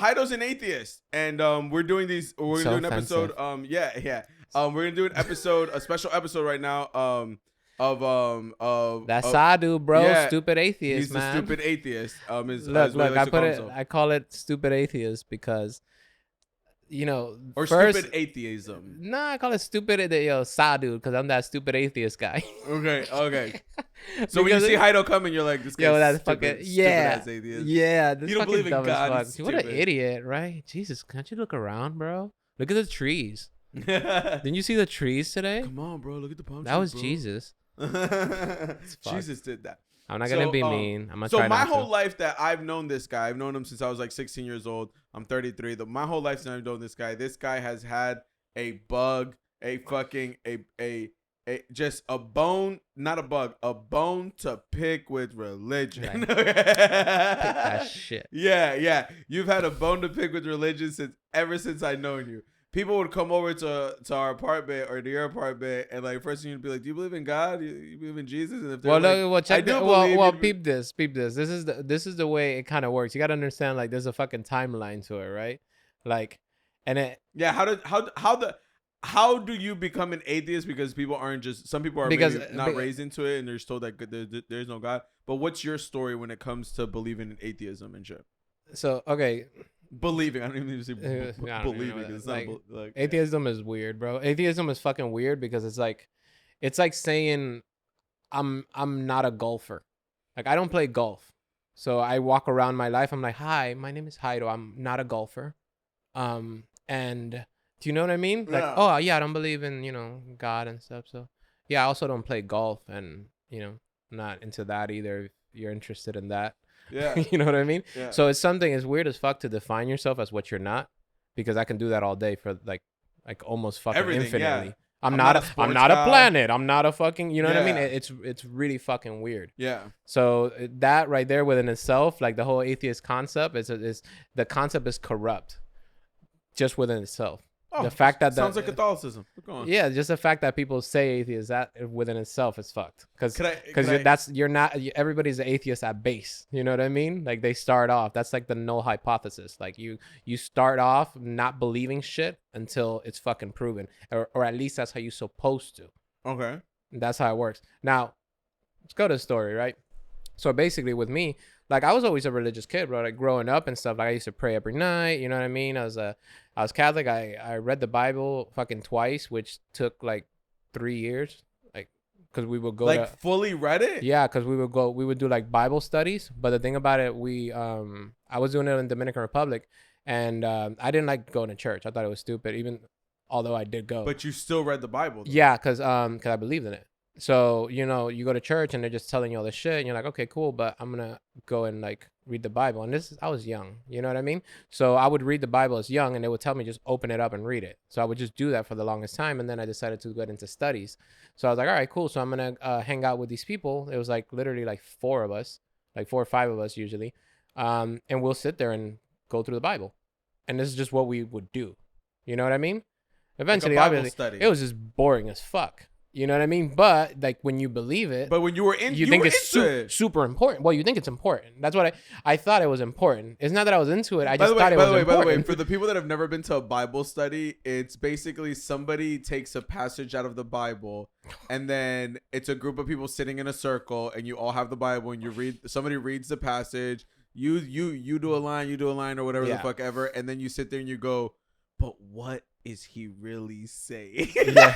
Jairo's an atheist, and we're doing these. We're gonna do an episode. We're gonna do an episode, a special episode right now. Of That's Sadu, bro. Yeah, stupid atheist, he's man. the stupid atheist. Look. I call it stupid atheist because, or first, stupid atheism. Nah, I call it stupid, Sadu, because I'm that stupid atheist guy. Okay. So when you see Jairo coming, you're like, this guy's that's stupid, fucking stupid-ass atheist. Yeah. This You don't believe in dumb God. as fuck. What an idiot, right? Jesus, can't you look around, bro? Look at the trees. Didn't you see the trees today? Come on, bro. Look at the palm trees. That was bro. Jesus. Jesus did that. I'm not gonna be mean. I'm gonna so try my not whole to. life that I've known this guy, I've known him since I was like 16 years old. I'm 33. My whole life since I've known this guy. This guy has had a bug, just a bone, not a bug, a bone to pick with religion. Pick that shit. Yeah. You've had a bone to pick with religion ever since I've known you. People would come over to our apartment or to your apartment, and like first thing you'd be like, "Do you believe in God? You believe in Jesus?" And if peep this. This is the way it kind of works. You gotta understand, like, there's a fucking timeline to it, right? Like, and it. Yeah. How do you become an atheist? Because people aren't just, some people are not raised into it, and they're just told that there's no God. But what's your story when it comes to believing in atheism and shit? So okay. Believing. I don't even say believing. It's like, not like atheism is weird, bro. Atheism is fucking weird because it's like saying I'm not a golfer. Like, I don't play golf. So I walk around my life. I'm like, hi, my name is Jairo. I'm not a golfer. And do you know what I mean? Like, oh yeah, I don't believe in, God and stuff. So yeah, I also don't play golf, and I'm not into that either. If you're interested in that. Yeah. You know what I mean? Yeah. So it's weird as fuck to define yourself as what you're not, because I can do that all day for like almost fucking infinitely. Yeah. I'm not a planet. I'm not a fucking, you know what I mean? It's really fucking weird. Yeah. So that right there within itself, like the whole atheist concept is the concept is corrupt just within itself. Oh, the fact that sounds like Catholicism. Go on. Yeah, just the fact that people say atheist, that within itself is fucked. Because everybody's an atheist at base. You know what I mean? Like, they start off. That's like the null hypothesis. Like, you start off not believing shit until it's fucking proven, or at least that's how you're supposed to. Okay. That's how it works. Now, let's go to the story, right? So basically, with me, like, I was always a religious kid, bro. Like, growing up and stuff. Like, I used to pray every night. You know what I mean? I was Catholic. I read the Bible fucking twice, which took like 3 years. Like, because we would go fully read it. Yeah, because we would do like Bible studies. But the thing about it, I was doing it in Dominican Republic, and I didn't like going to church. I thought it was stupid, even although I did go. But you still read the Bible, though. Yeah, because I believed in it. So, you go to church and they're just telling you all this shit, and you're like, okay, cool, but I'm going to go and like read the Bible. And I was young, you know what I mean? So I would read the Bible as young, and they would tell me just open it up and read it. So I would just do that for the longest time. And then I decided to get into studies. So I was like, all right, cool. So I'm going to hang out with these people. It was like literally like 4 of us, like 4 or 5 of us usually. And we'll sit there and go through the Bible. And this is just what we would do. You know what I mean? Eventually, like obviously, it was just boring as fuck. You know what I mean? But like, when you believe it, but when you were in, you think it's super important. Well, you think it's important. That's what I thought it was important. It's not that I was into it. I just thought it was important. By the way, for the people that have never been to a Bible study, it's basically somebody takes a passage out of the Bible, and then it's a group of people sitting in a circle, and you all have the Bible, and somebody reads the passage. You do a line, or whatever the fuck ever, and then you sit there and you go, but what is he really saying? Yeah.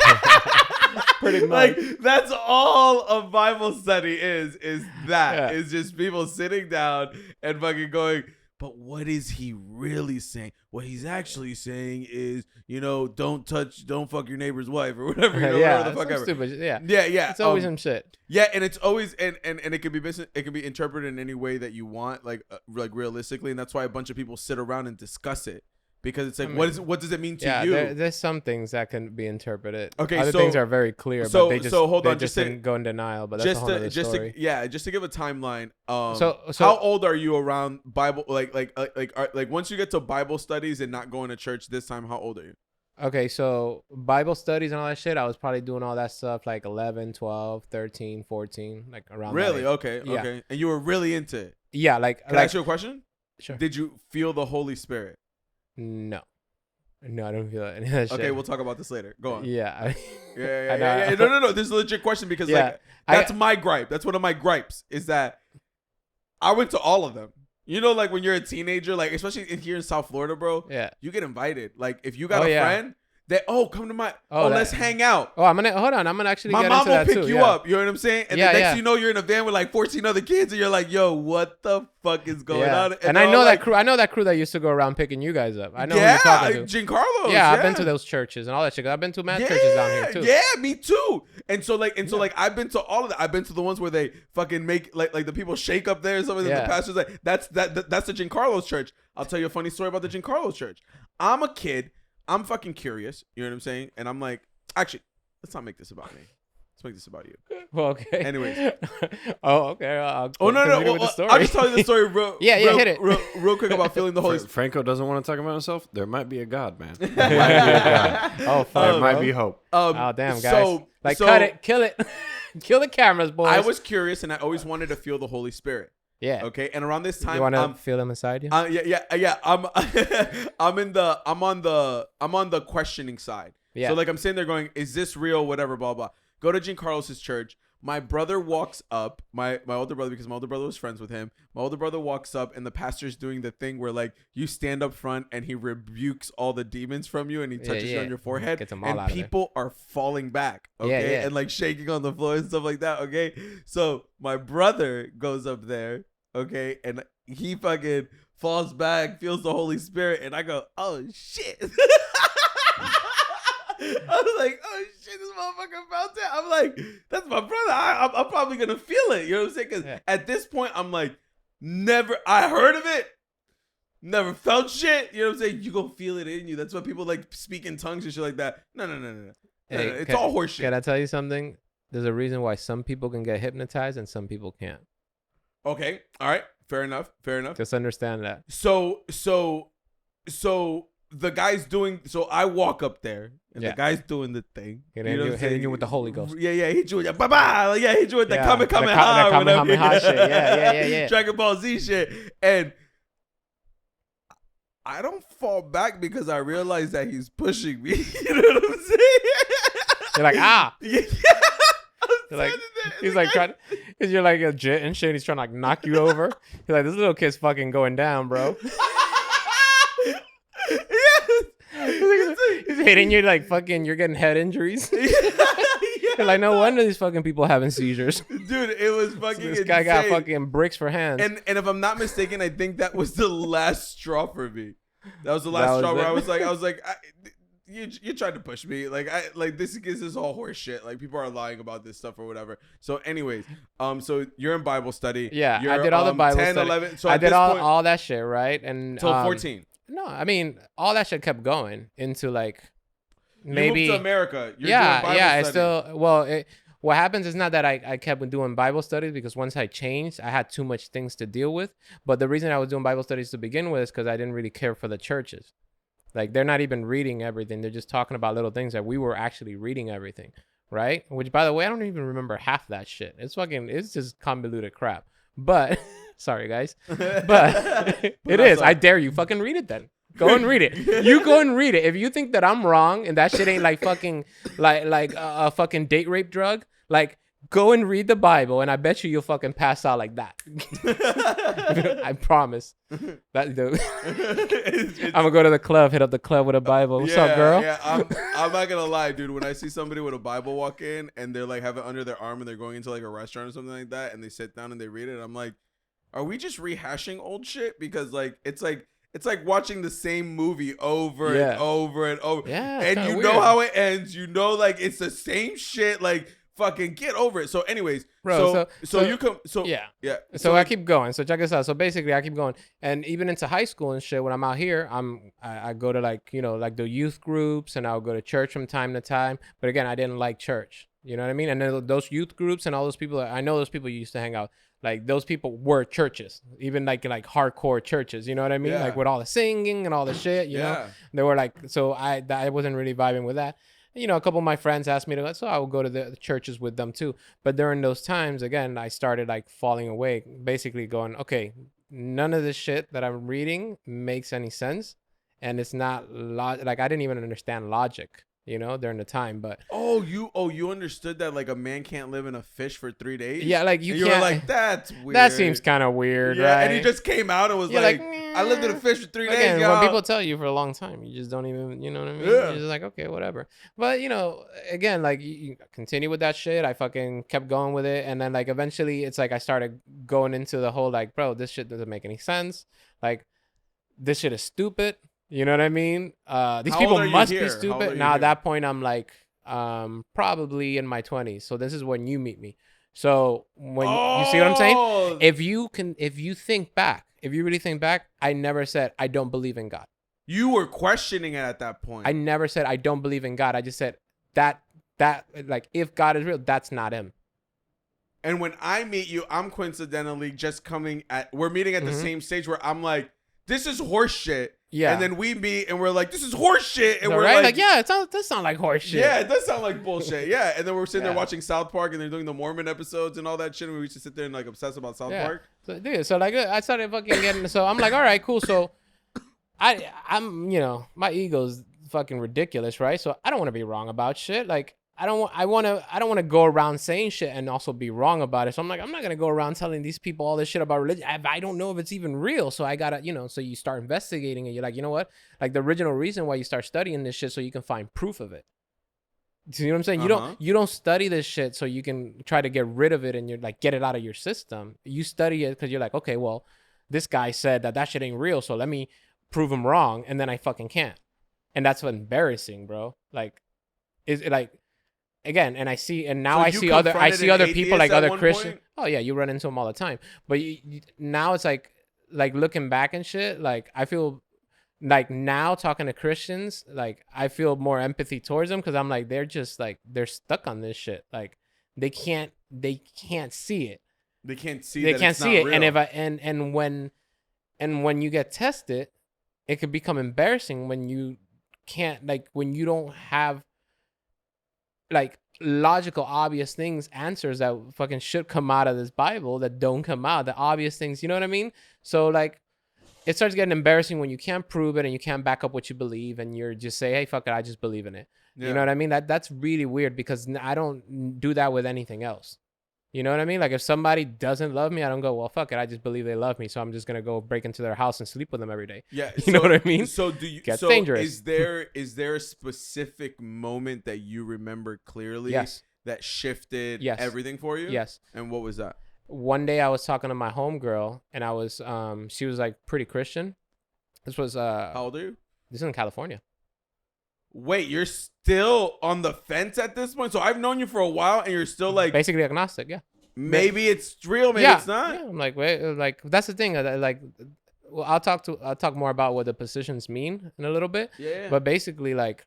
Pretty much. Like, that's all a Bible study is that. Yeah. It's just people sitting down and fucking going, but what is he really saying? What he's actually saying is, don't fuck your neighbor's wife or whatever. Whatever the fuck ever. Stupid, yeah. It's always some shit. Yeah, and it's always and it can be interpreted in any way that you want, like realistically, and that's why a bunch of people sit around and discuss it. Because it's like, what does it mean to you? There's some things that can be interpreted. Okay, other things are very clear, but they just hold on, just go in denial. But that's a whole other story. Just to give a timeline. So how old are you around Bible? Like once you get to Bible studies and not going to church this time, how old are you? Okay, so Bible studies and all that shit, I was probably doing all that stuff like 11, 12, 13, 14, like around. Really? That age. Okay. And you were really into it. Yeah, like. Can I ask you a question? Sure. Did you feel the Holy Spirit? No, I don't feel any of that shit. Okay, we'll talk about this later. Go on. Yeah. Yeah. No. This is a legit question because Yeah. like that's my gripe. That's one of my gripes is that I went to all of them. You know, like when you're a teenager, like especially here in South Florida, bro. Yeah. You get invited. Like if you got Oh, a yeah. friend that come to my let's hang out. Oh, I'm gonna actually My get mom into will that pick too. you Yeah. up. You know what I'm saying? And Yeah, the next yeah. thing you know, you're in a van with like 14 other kids, and you're like, "Yo, what the fuck is going Yeah. on?" And they're I know all that like, crew. I know that crew that used to go around picking you guys up. I know who Yeah, you're talking to. Giancarlo's. Yeah, I've been to those churches and all that shit. I've been to mad churches down here too. Yeah, me too. And so like I've been to all of that. I've been to the ones where they fucking make like the people shake up there and something. Yeah. The pastors like that's the Giancarlo's church. I'll tell you a funny story about the Giancarlo's church. I'm a kid. I'm fucking curious. You know what I'm saying? And I'm like, actually, let's not make this about me. Let's make this about you. Well, okay. Anyways. Oh, okay. I'll Oh no. continue with Well, the story. I'll just tell you the story real. Yeah, real, hit it. real quick about feeling the Holy Spirit. Franco doesn't want to talk about himself. There might be a God, man. There might be a God. Oh, fuck. There might bro. be hope. Oh, damn, guys. Cut it. Kill it. Kill the cameras, boys. I was curious and I always wanted to feel the Holy Spirit. Yeah. Okay. And around this time, You want to feel them inside you? Yeah. I'm on the questioning side. Yeah. So like I'm sitting there going, is this real? Whatever, blah blah. Go to Giancarlo's church. My brother walks up, my older brother, because my older brother was friends with him. My older brother walks up and the pastor's doing the thing where like you stand up front and he rebukes all the demons from you and he touches you on your forehead. Gets them all And out of there. people are falling back, okay? Yeah. And like shaking on the floor and stuff like that, okay? So my brother goes up there, okay? And he fucking falls back, feels the Holy Spirit, and I go, oh shit. I was like, oh shit, this motherfucker felt it. I'm like, that's my brother. I'm probably gonna feel it. You know what I'm saying? Because at this point, I'm like, I heard of it, never felt shit. You know what I'm saying? You gonna feel it in you. That's why people like speak in tongues and shit like that. No. Hey, It's all horseshit. Can I tell you something? There's a reason why some people can get hypnotized and some people can't. Okay, all right, fair enough. Just understand that. So the guy's doing. So I walk up there, and the guy's doing the thing. Hitting you with the Holy Ghost. Yeah, hit you with that. Bye. Yeah, hit you with the Kamehameha. The Kamehameha shit. Yeah. Dragon Ball Z shit. And I don't fall back because I realize that he's pushing me. You know what I'm saying? You're like, ah. Yeah. You're like, he's like trying, because you're like a jet and shit. He's trying to like knock you over. You're like, this little kid's fucking going down, bro. He's hitting you like fucking. You're getting head injuries. You're like, no wonder these fucking people having seizures. Dude, it was fucking. This guy got fucking bricks for hands. And if I'm not mistaken, I think that was the last straw for me. That was the last straw where I was like, you tried to push me. This is all horse shit. Like people are lying about this stuff or whatever. So anyways, so you're in Bible study. Yeah, you're, I did all the Bible 10, study. 11. So I at did this point, all that shit, right? And till 14. No, I mean all that shit kept going into like maybe you moved to America. You're yeah, doing Bible study. What happens is not that I kept doing Bible studies because once I changed, I had too much things to deal with. But the reason I was doing Bible studies to begin with is because I didn't really care for the churches. Like they're not even reading everything. They're just talking about little things that we were actually reading everything, right? Which, by the way, I don't even remember half that shit. It's just convoluted crap. But sorry, guys. But it is. I dare you. Fucking read it then. Go and read it. You go and read it. If you think that I'm wrong and that shit ain't like fucking like a fucking date rape drug, like go and read the Bible and I bet you'll fucking pass out like that. I promise. That dude. I'm gonna go to the club, hit up the club with a Bible. What's up, girl? Yeah, I'm not gonna lie, dude. When I see somebody with a Bible walk in and they're like have it under their arm and they're going into like a restaurant or something like that and they sit down and they read it, I'm like, are we just rehashing old shit? Because like it's like watching the same movie over and over and over. Yeah, and you know how it ends. You know, like it's the same shit. Like fucking get over it. So, anyways, bro. So you come. So yeah. So I keep going. So check this out. So basically, I keep going, and even into high school and shit. When I'm out here, I go to like like the youth groups, and I'll go to church from time to time. But again, I didn't like church. You know what I mean? And then those youth groups and all those people, I know those people used to hang out. Like those people were churches, even like hardcore churches. You know what I mean? Yeah. Like with all the singing and all the shit. You know, they were like. So I wasn't really vibing with that. A couple of my friends asked me to go, so I would go to the churches with them too. But during those times, again, I started like falling away, basically going, okay, none of this shit that I'm reading makes any sense, and it's not like I didn't even understand logic, during the time. But you understood that like a man can't live in a fish for 3 days. yeah, like you were can't. like, that's weird. That seems kind of weird, yeah, right? and he just came out and was like, I lived in a fish for 3 days. Again, y'all. when people tell you for a long time, you just don't even, you know what I mean? Yeah. You're just like, okay, whatever. But again, like you continue with that shit. I fucking kept going with it, and then like eventually, it's like I started going into the whole like, bro, this shit doesn't make any sense. Like, this shit is stupid. You know what I mean? These people must be stupid. Now at that point, I'm like, probably in my 20s. So this is when you meet me. So when you see what I'm saying? If you really think back, I never said I don't believe in God. You were questioning it at that point. I never said I don't believe in God. I just said that like if God is real, that's not him. And when I meet you, I'm coincidentally just we're meeting at the same stage where I'm like, this is horse shit. Yeah. And then we meet and we're like, this is horse shit. And we're right? like, yeah, it does sound like horse shit. Yeah, it does sound like bullshit. Yeah. And then we're sitting there watching South Park and they're doing the Mormon episodes and all that shit. And we used to sit there and like obsess about South Park. So, dude, so like I started fucking getting, so I'm like, all right, cool. So I'm, my ego's fucking ridiculous, right? So I don't want to be wrong about shit. Like I don't want to go around saying shit and also be wrong about it. So I'm like, I'm not going to go around telling these people all this shit about religion. I don't know if it's even real. So I got to, so you start investigating and you're like, you know what? Like the original reason why you start studying this shit so you can find proof of it. Do you know what I'm saying? You don't study this shit so you can try to get rid of it and you're like, get it out of your system. You study it because you're like, okay, well, this guy said that shit ain't real. So let me prove him wrong. And then I fucking can't. And that's embarrassing, bro. Like, is it like, again, and I see other people like other Christians. Oh yeah, you run into them all the time. But now it's like looking back and shit. Like I feel like now talking to Christians, like I feel more empathy towards them because I'm like they're just like they're stuck on this shit. Like they can't see it. They can't see. They that can't it's see not it. Real. And when you get tested, it could become embarrassing when you can't when you don't have like logical obvious answers that fucking should come out of this Bible that don't come out, the obvious things, you know what I mean? So like it starts getting embarrassing when you can't prove it and you can't back up what you believe and you're just say, hey, fuck it, I just believe in it. Yeah. You know what I mean? That's really weird because I don't do that with anything else. You know what I mean? Like if somebody doesn't love me, I don't go, well, fuck it, I just believe they love me, so I'm just gonna go break into their house and sleep with them every day. Yeah, you know what I mean? So do you? Gets dangerous. Is there a specific moment that you remember clearly? Yes. That shifted everything for you? Yes. And what was that? One day I was talking to my homegirl and I was she was like pretty Christian. This was how old are you? This is in California. Wait, you're still on the fence at this point? So I've known you for a while and you're still like basically agnostic, yeah. Maybe it's real, maybe it's not. Yeah, I'm like, wait, like that's the thing. Like, well, I'll talk more about what the positions mean in a little bit. Yeah. But basically, like,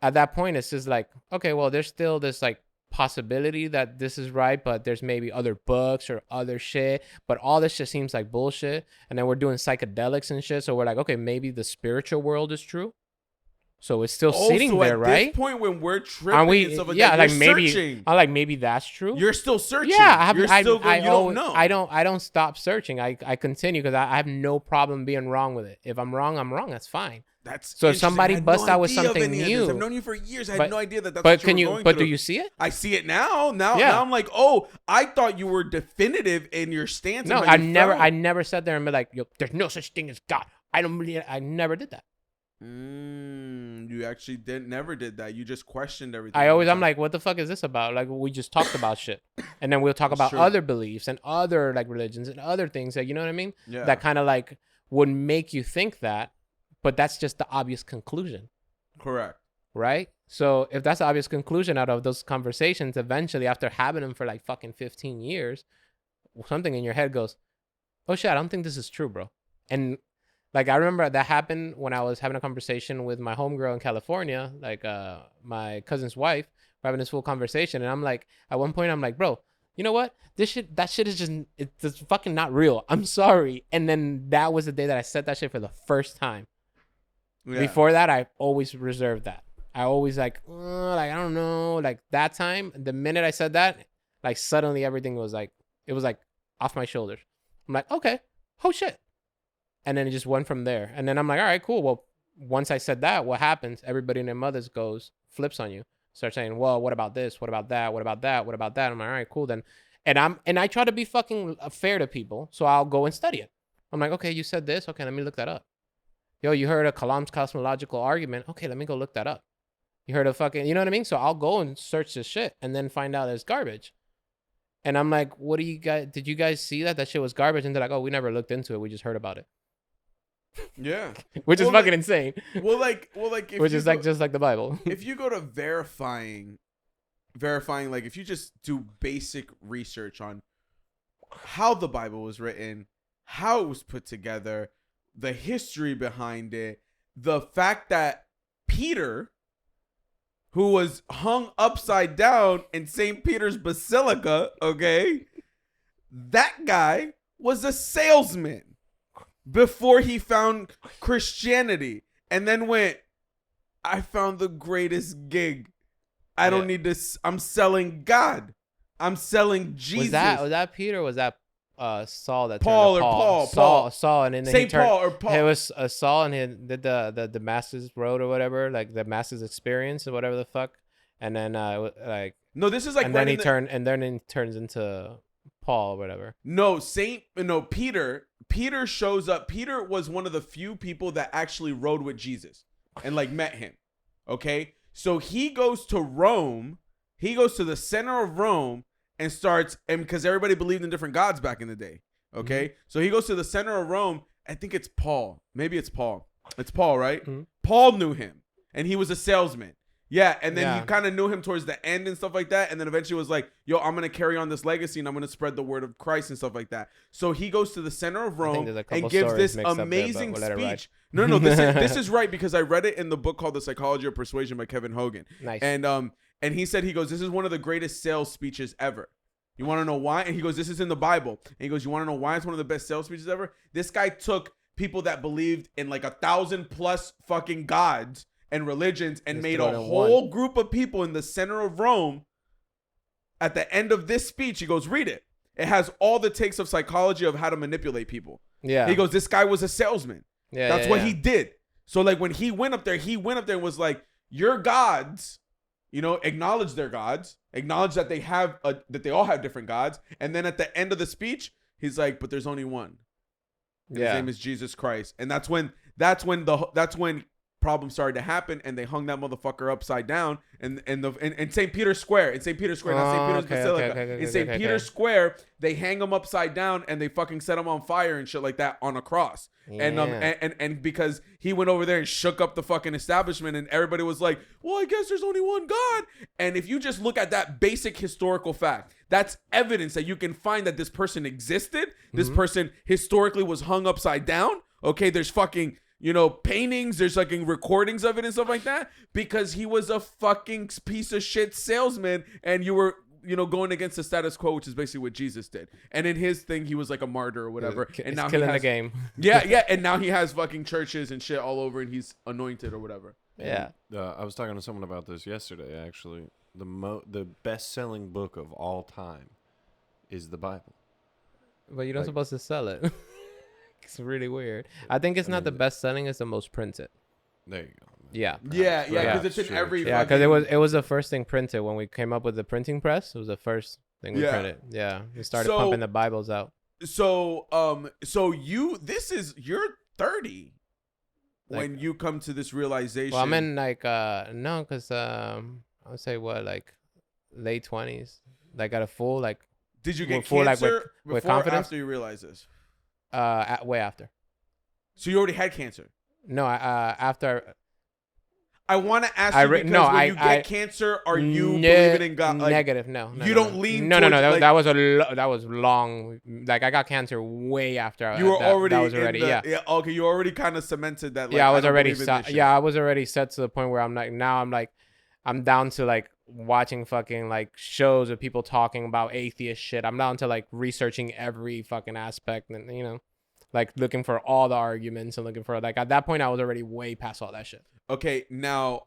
at that point, it's just like, okay, well, there's still this like possibility that this is right, but there's maybe other books or other shit. But all this shit seems like bullshit. And then we're doing psychedelics and shit. So we're like, okay, maybe the spiritual world is true. So it's still sitting there, right? At this point, when we're tripping and stuff like that, like you're maybe searching. I'm like maybe that's true. You're still searching. Yeah, you don't know. I don't stop searching. I continue because I have no problem being wrong with it. If I'm wrong, I'm wrong. That's fine. That's so if somebody busts out with something new. I've known you for years. I had no idea that's but what you were going But through. do you see it? I see it now. Now I'm like, oh, I thought you were definitive in your stance. No, I never sat there and be like, yo, there's no such thing as God. I never did that. You actually never did that. You just questioned everything. I'm like, what the fuck is this about? Like, we just talked about shit, and then we'll talk about other beliefs and other like religions and other things that, you know what I mean? Yeah. That kind of like would make you think that, but that's just the obvious conclusion. Correct. Right? So if that's the obvious conclusion out of those conversations, eventually after having them for like fucking 15 years, something in your head goes, oh shit, I don't think this is true, bro. And like, I remember that happened when I was having a conversation with my homegirl in California, like my cousin's wife. We're having this full conversation. And I'm like, at one point, I'm like, bro, you know what? That shit is it's fucking not real. I'm sorry. And then that was the day that I said that shit for the first time. Yeah. Before that, I always reserved that. I always like I don't know. Like that time, the minute I said that, like suddenly everything was like, it was like off my shoulders. I'm like, okay. oh shit. And then it just went from there. And then I'm like, all right, cool. Well, once I said that, what happens? Everybody and their mothers flips on you. Start saying, well, what about this? What about that? What about that? What about that? I'm like, all right, cool then. And I try to be fucking fair to people. So I'll go and study it. I'm like, okay, you said this. Okay, let me look that up. Yo, you heard of Kalam's cosmological argument. Okay, let me go look that up. You heard of fucking, you know what I mean? So I'll go and search this shit and then find out it's garbage. And I'm like, what do you guys, did you guys see that shit was garbage? And they're like, oh, we never looked into it. We just heard about it. Yeah. Which is fucking insane. Well, like, if which is like just like the Bible. If you go to verifying, like, if you just do basic research on how the Bible was written, how it was put together, the history behind it, the fact that Peter, who was hung upside down in St. Peter's Basilica, okay, that guy was a salesman before he found Christianity, and then went, I found the greatest gig. I don't need this. I'm selling God. I'm selling Jesus. Was that Peter? Or was that Saul that Paul turned to or Paul? Saul, and then Saint Paul or Paul. It was Saul, and he did the Damascus Road or whatever, like the Damascus experience or whatever the fuck. And then like no, this is like and right then he turns into Paul or whatever. No, Peter shows up. Peter was one of the few people that actually rode with Jesus and like met him. Okay, so he goes to Rome. He goes to the center of Rome and starts, and because everybody believed in different gods back in the day. Okay, so he goes to the center of Rome. I think it's Paul. Maybe it's Paul. It's Paul, right? Mm-hmm. Paul knew him, and he was a salesman. Yeah, and then he kind of knew him towards the end and stuff like that, and then eventually was like, yo, I'm going to carry on this legacy, and I'm going to spread the word of Christ and stuff like that. So he goes to the center of Rome and gives this amazing speech. No, this is right, because I read it in the book called The Psychology of Persuasion by Kevin Hogan. Nice. And he said, this is one of the greatest sales speeches ever. You want to know why? And he goes, this is in the Bible. And he goes, you want to know why it's one of the best sales speeches ever? This guy took people that believed in like 1,000+ fucking gods and religions and made a whole group of people in the center of Rome. At the end of this speech, he goes, read it. It has all the takes of psychology of how to manipulate people. Yeah. He goes, this guy was a salesman. Yeah. That's what he did. So like when he went up there and was like, your gods, acknowledge their gods, acknowledge that they all have different gods. And then at the end of the speech, he's like, but there's only one. His name is Jesus Christ. And that's when problems started to happen, and they hung that motherfucker upside down in St. Peter's Square. In St. Peter's Square, not St. Peter's Basilica. In St. Peter's Square, they hang him upside down and they fucking set him on fire and shit like that on a cross. Yeah. And because he went over there and shook up the fucking establishment, and everybody was like, well, I guess there's only one God. And if you just look at that basic historical fact, that's evidence that you can find that this person existed. This person historically was hung upside down. Okay, there's fucking paintings, there's like recordings of it and stuff like that, because he was a fucking piece of shit salesman, and you were, going against the status quo, which is basically what Jesus did. And in his thing, he was like a martyr or whatever. And now killing the game. Yeah. And now he has fucking churches and shit all over, and he's anointed or whatever. Yeah. I was talking to someone about this yesterday, actually. The best-selling book of all time is the Bible. But you're not supposed to sell it. It's really weird. I think it's not the best selling; it's the most printed. There you go. Yeah, because it's in every. Yeah, because it was the first thing printed when we came up with the printing press. It was the first thing we printed. Yeah, we started pumping the Bibles out. So you're 30 when you come to this realization. Well, I'm in no, because I would say late 20s. Like at a full Did you get cancer with confidence? After you realize this? Way after. So you already had cancer? No, after. I want to ask you because when you get cancer, are you believing in God? Negative, no. You don't lean. No. That was long. Like I got cancer way after. You were already. That was already. Yeah. Okay, you already kind of cemented that. I was already. I was already set to the point where I'm down to watching fucking shows of people talking about atheist shit. I'm down to researching every fucking aspect and looking for all the arguments and looking for at that point I was already way past all that shit. Okay, now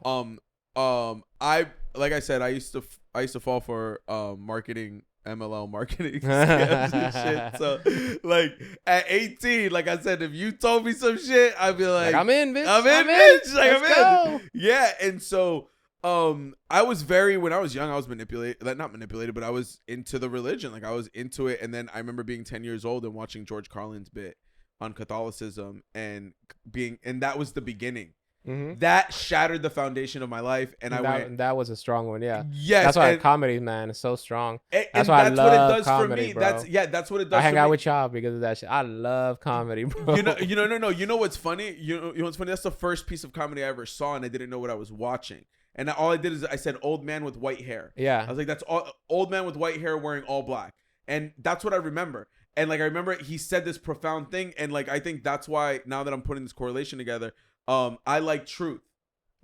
I like I said I used to fall for marketing MLM marketing scams and shit. So like at 18, like I said, if you told me some shit, I'd be like I'm in, bitch. I'm in, bitch. Like Let's I'm in. go. Yeah, and so I was when I was young, I was manipulated, not manipulated, but I was into the religion. Like I was into it, and then I remember being 10 years old and watching George Carlin's bit on Catholicism and that was the beginning. Mm-hmm. That shattered the foundation of my life, and that was a strong one. Yeah. Yes, That's why comedy, man, is so strong. That's why I love what it does comedy, for me. bro. That's what it does. I hang for out me. with y'all because of that shit. I love comedy, bro. You know what's funny? You know what's funny? That's the first piece of comedy I ever saw, and I didn't know what I was watching. And all I did is I said old man with white hair. Yeah. I was like, that's all old man with white hair wearing all black. And that's what I remember. And like I remember he said this profound thing. And like I think that's why now that I'm putting this correlation together, I like truth.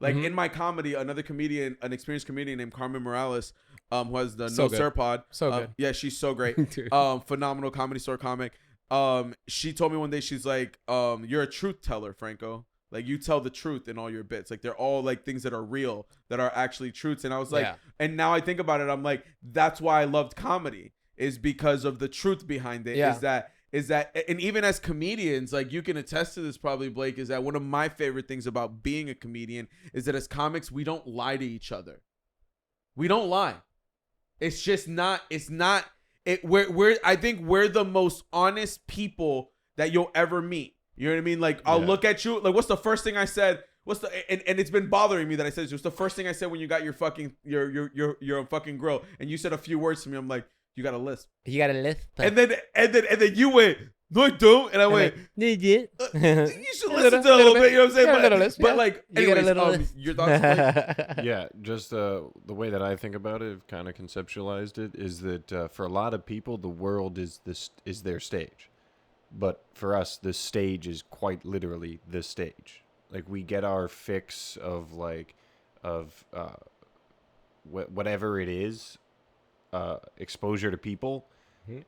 Like in my comedy, another comedian, an experienced comedian named Carmen Morales, who has the No Sir Pod. So good. Yeah, she's so great. Phenomenal Comedy Store comic. She told me one day, she's like, you're a truth teller, Franco. Like you tell the truth in all your bits. Like they're all like things that are real, that are actually truths. And I was like, and now I think about it, I'm like, that's why I loved comedy, is because of the truth behind it. Yeah. Is that, and even as comedians, like you can attest to this probably, Blake, is that one of my favorite things about being a comedian is that as comics, we don't lie to each other. We don't lie. It's just not, I think we're the most honest people that you'll ever meet. You know what I mean? Like I'll look at you, like what's the first thing I said? And it's been bothering me that I said this. What's the first thing I said when you got your fucking your fucking grill and you said a few words to me? I'm like, you got a list. You got a list. And then you went, no, I don't. And I went, did you should listen to it a little bit. You know what I'm saying? But, list, but like, anyways, your thoughts? Yeah, just the way that I think about it, kind of conceptualized it, is that for a lot of people, the world is their stage. But for us, the stage is quite literally the stage. Like we get our fix of whatever it is, exposure to people,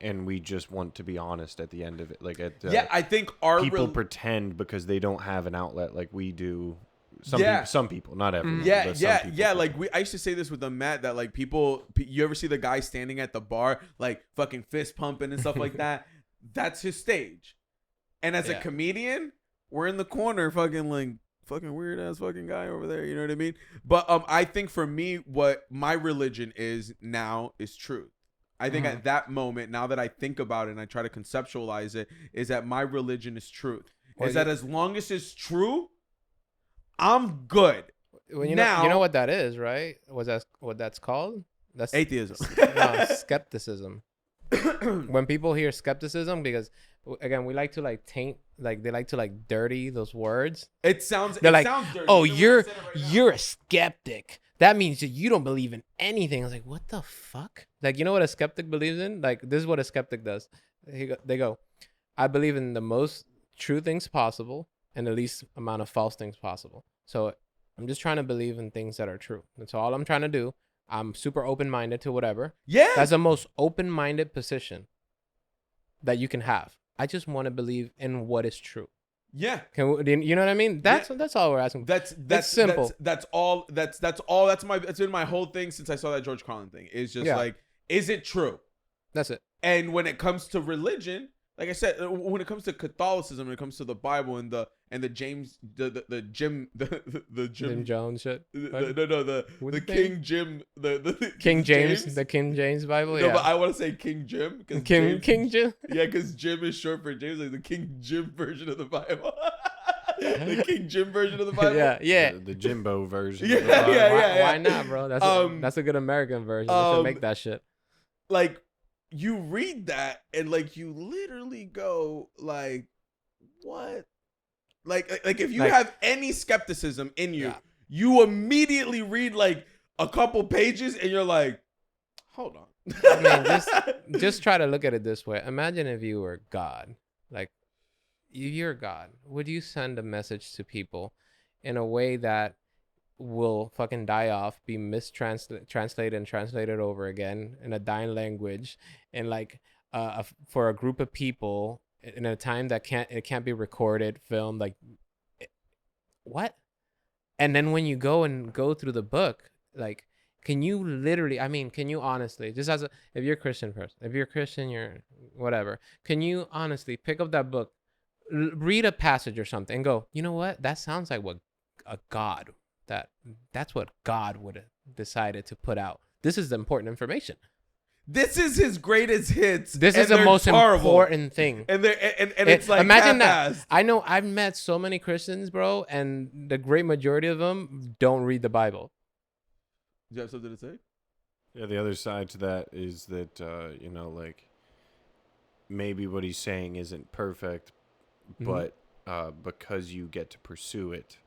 and we just want to be honest at the end of it. Like I think people pretend because they don't have an outlet like we do. Some people, not everyone. Yeah. Like I used to say this with the Matt that like you ever see the guy standing at the bar like fucking fist pumping and stuff like that? That's his stage. And as a comedian, we're in the corner fucking weird ass fucking guy over there. You know what I mean? But I think for me, what my religion is now is truth. I think at that moment, now that I think about it and I try to conceptualize it, is that my religion is truth. That as long as it's true, I'm good. Well, you know what that is, right? What that's called? That's atheism. No, skepticism. When people hear skepticism, because again, we like to like taint, like they like to like dirty those words. It sounds dirty. Oh, you're a skeptic. That means that you don't believe in anything. I was like, what the fuck? Like, you know what a skeptic believes in? Like, this is what a skeptic does. They go, I believe in the most true things possible and the least amount of false things possible. So I'm just trying to believe in things that are true. That's all I'm trying to do. I'm super open-minded to whatever. Yeah. That's the most open-minded position that you can have. I just want to believe in what is true. Yeah. You know what I mean? That's all we're asking. That's simple. That's been my whole thing since I saw that George Carlin thing. It's just like, is it true? That's it. And when it comes to religion, like I said, when it comes to Catholicism, when it comes to the Bible and the James Jim Jones shit. The King Jim the King James the King James Bible. No, but I want to say King Jim because King Jim. Yeah, because Jim is short for James, like the King Jim version of the Bible. The King Jim version of the Bible. Yeah. The Jimbo version. Yeah. Why not, bro? That's a good American version. They should make that shit. Like, you read that and like you literally go like, what? Like if you have any skepticism in you, you immediately read like a couple pages and you're like, hold on. I mean, just try to look at it this way. Imagine if you were God. Like, you're God. Would you send a message to people in a way that will fucking die off, be translated and translated over again in a dying language, and like for a group of people in a time that can't be recorded, filmed, like what? And then when you go through the book, like, Can you literally, I mean, can you honestly, just as a, if you're a Christian person, if you're a Christian, you're whatever, can you honestly pick up that book, read a passage or something and go, you know what? That sounds like what a God, that's what God would have decided to put out. This is the important information. This is his greatest hits. This is the most important thing. And it's like imagine that. I know I've met so many Christians, bro, and the great majority of them don't read the Bible. Do you have something to say? Yeah, the other side to that is that, you know, like, maybe what he's saying isn't perfect, but because you get to pursue it,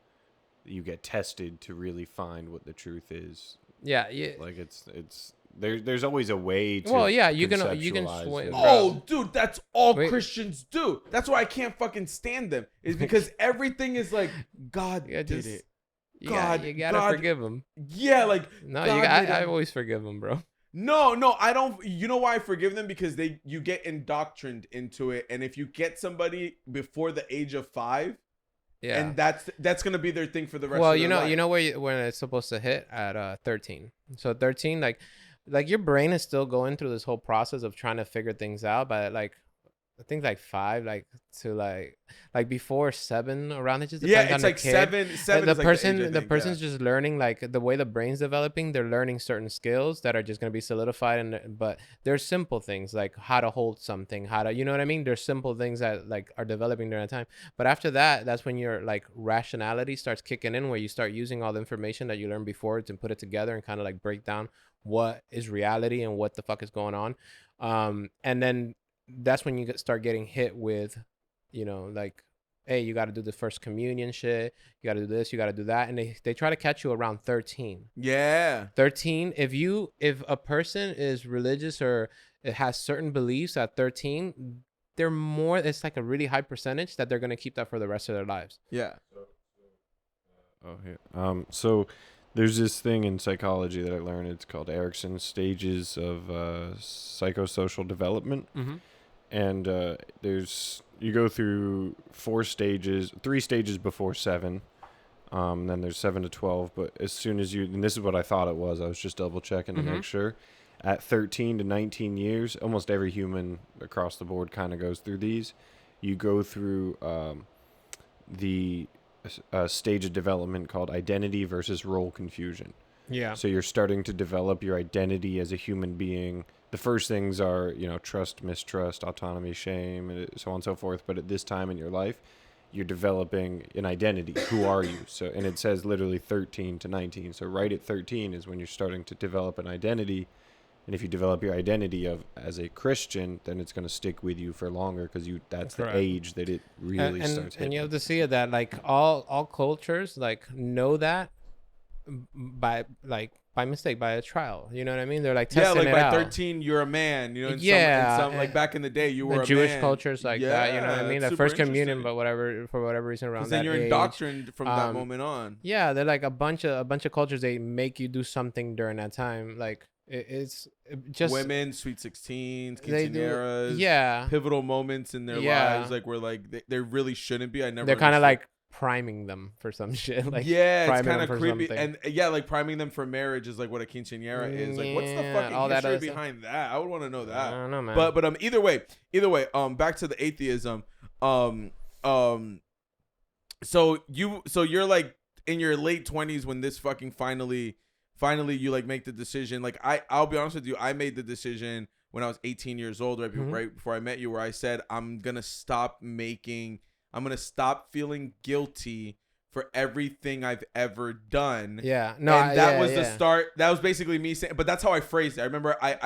you get tested to really find what the truth is. Yeah. Like, it's there's always a way to you can swing. Oh, dude, that's all Christians do. That's why I can't fucking stand them. Is because everything is like, God did it. You gotta forgive them. Yeah, like no, I always forgive them, bro. No, I don't. You know why I forgive them? Because you get indoctrined into it, and if you get somebody before the age of 5, yeah, and that's gonna be their thing for the rest. Well, of their life. You know when it's supposed to hit at 13. So 13, like your brain is still going through this whole process of trying to figure things out, but like I think like 5, like to like before 7 around. It just depends on the kid. 7. The person's just learning, like the way the brain's developing. They're learning certain skills that are just gonna be solidified, but there's simple things like how to hold something, how to, you know what I mean. There's simple things that like are developing during that time. But after that, that's when your like rationality starts kicking in, where you start using all the information that you learned before to put it together and kind of like break down what is reality and what the fuck is going on. And then that's when you start getting hit with, you know, like, hey, you got to do the first communion shit. You got to do this. You got to do that. And they try to catch you around 13. Yeah. 13. If a person is religious or it has certain beliefs at 13, it's like a really high percentage that they're going to keep that for the rest of their lives. Yeah. Oh, yeah. So there's this thing in psychology that I learned. It's called Erickson's stages of psychosocial development. Mm-hmm. And you go through 3 stages before 7. Then there's 7 to 12. But as soon as and this is what I thought it was. I was just double checking to make sure. At 13 to 19 years, almost every human across the board kind of goes through these. You go through the stage of development called identity versus role confusion. Yeah. So you're starting to develop your identity as a human being. The first things are, you know, trust, mistrust, autonomy, shame, and so on and so forth. But at this time in your life, you're developing an identity. Who are you? So, and it says literally 13 to 19. So right at 13 is when you're starting to develop an identity. And if you develop your identity as a Christian, then it's going to stick with you for longer because that's the age that it really starts hitting. And you have to see it that like all cultures like know that by mistake, by a trial. You know what I mean? They're like testing it out. By 13 you're a man, you know. In some like back in the day you were a man. Jewish cultures like that, you know what I mean? The first communion, but for whatever reason around that. Then you're indoctrined from that moment on. Yeah, they're like a bunch of cultures. They make you do something during that time. Like it's just women, sweet 16s, quinceañeras, pivotal moments in their lives, like where like they really shouldn't be. They're kind of like priming them for some shit. Like it's kind of creepy, something. And like priming them for marriage is like what a quinceañera is. Like what's the fucking history behind that? I would want to know that. I don't know, man. But either way, back to the atheism. So you're like in your late 20s when this fucking finally you like make the decision. Like I'll be honest with you, I made the decision when I was 18 years old, right before I met you, where I said I'm gonna stop feeling guilty for everything I've ever done. Yeah. No. And that was the start. That was basically me saying, but that's how I phrased it. I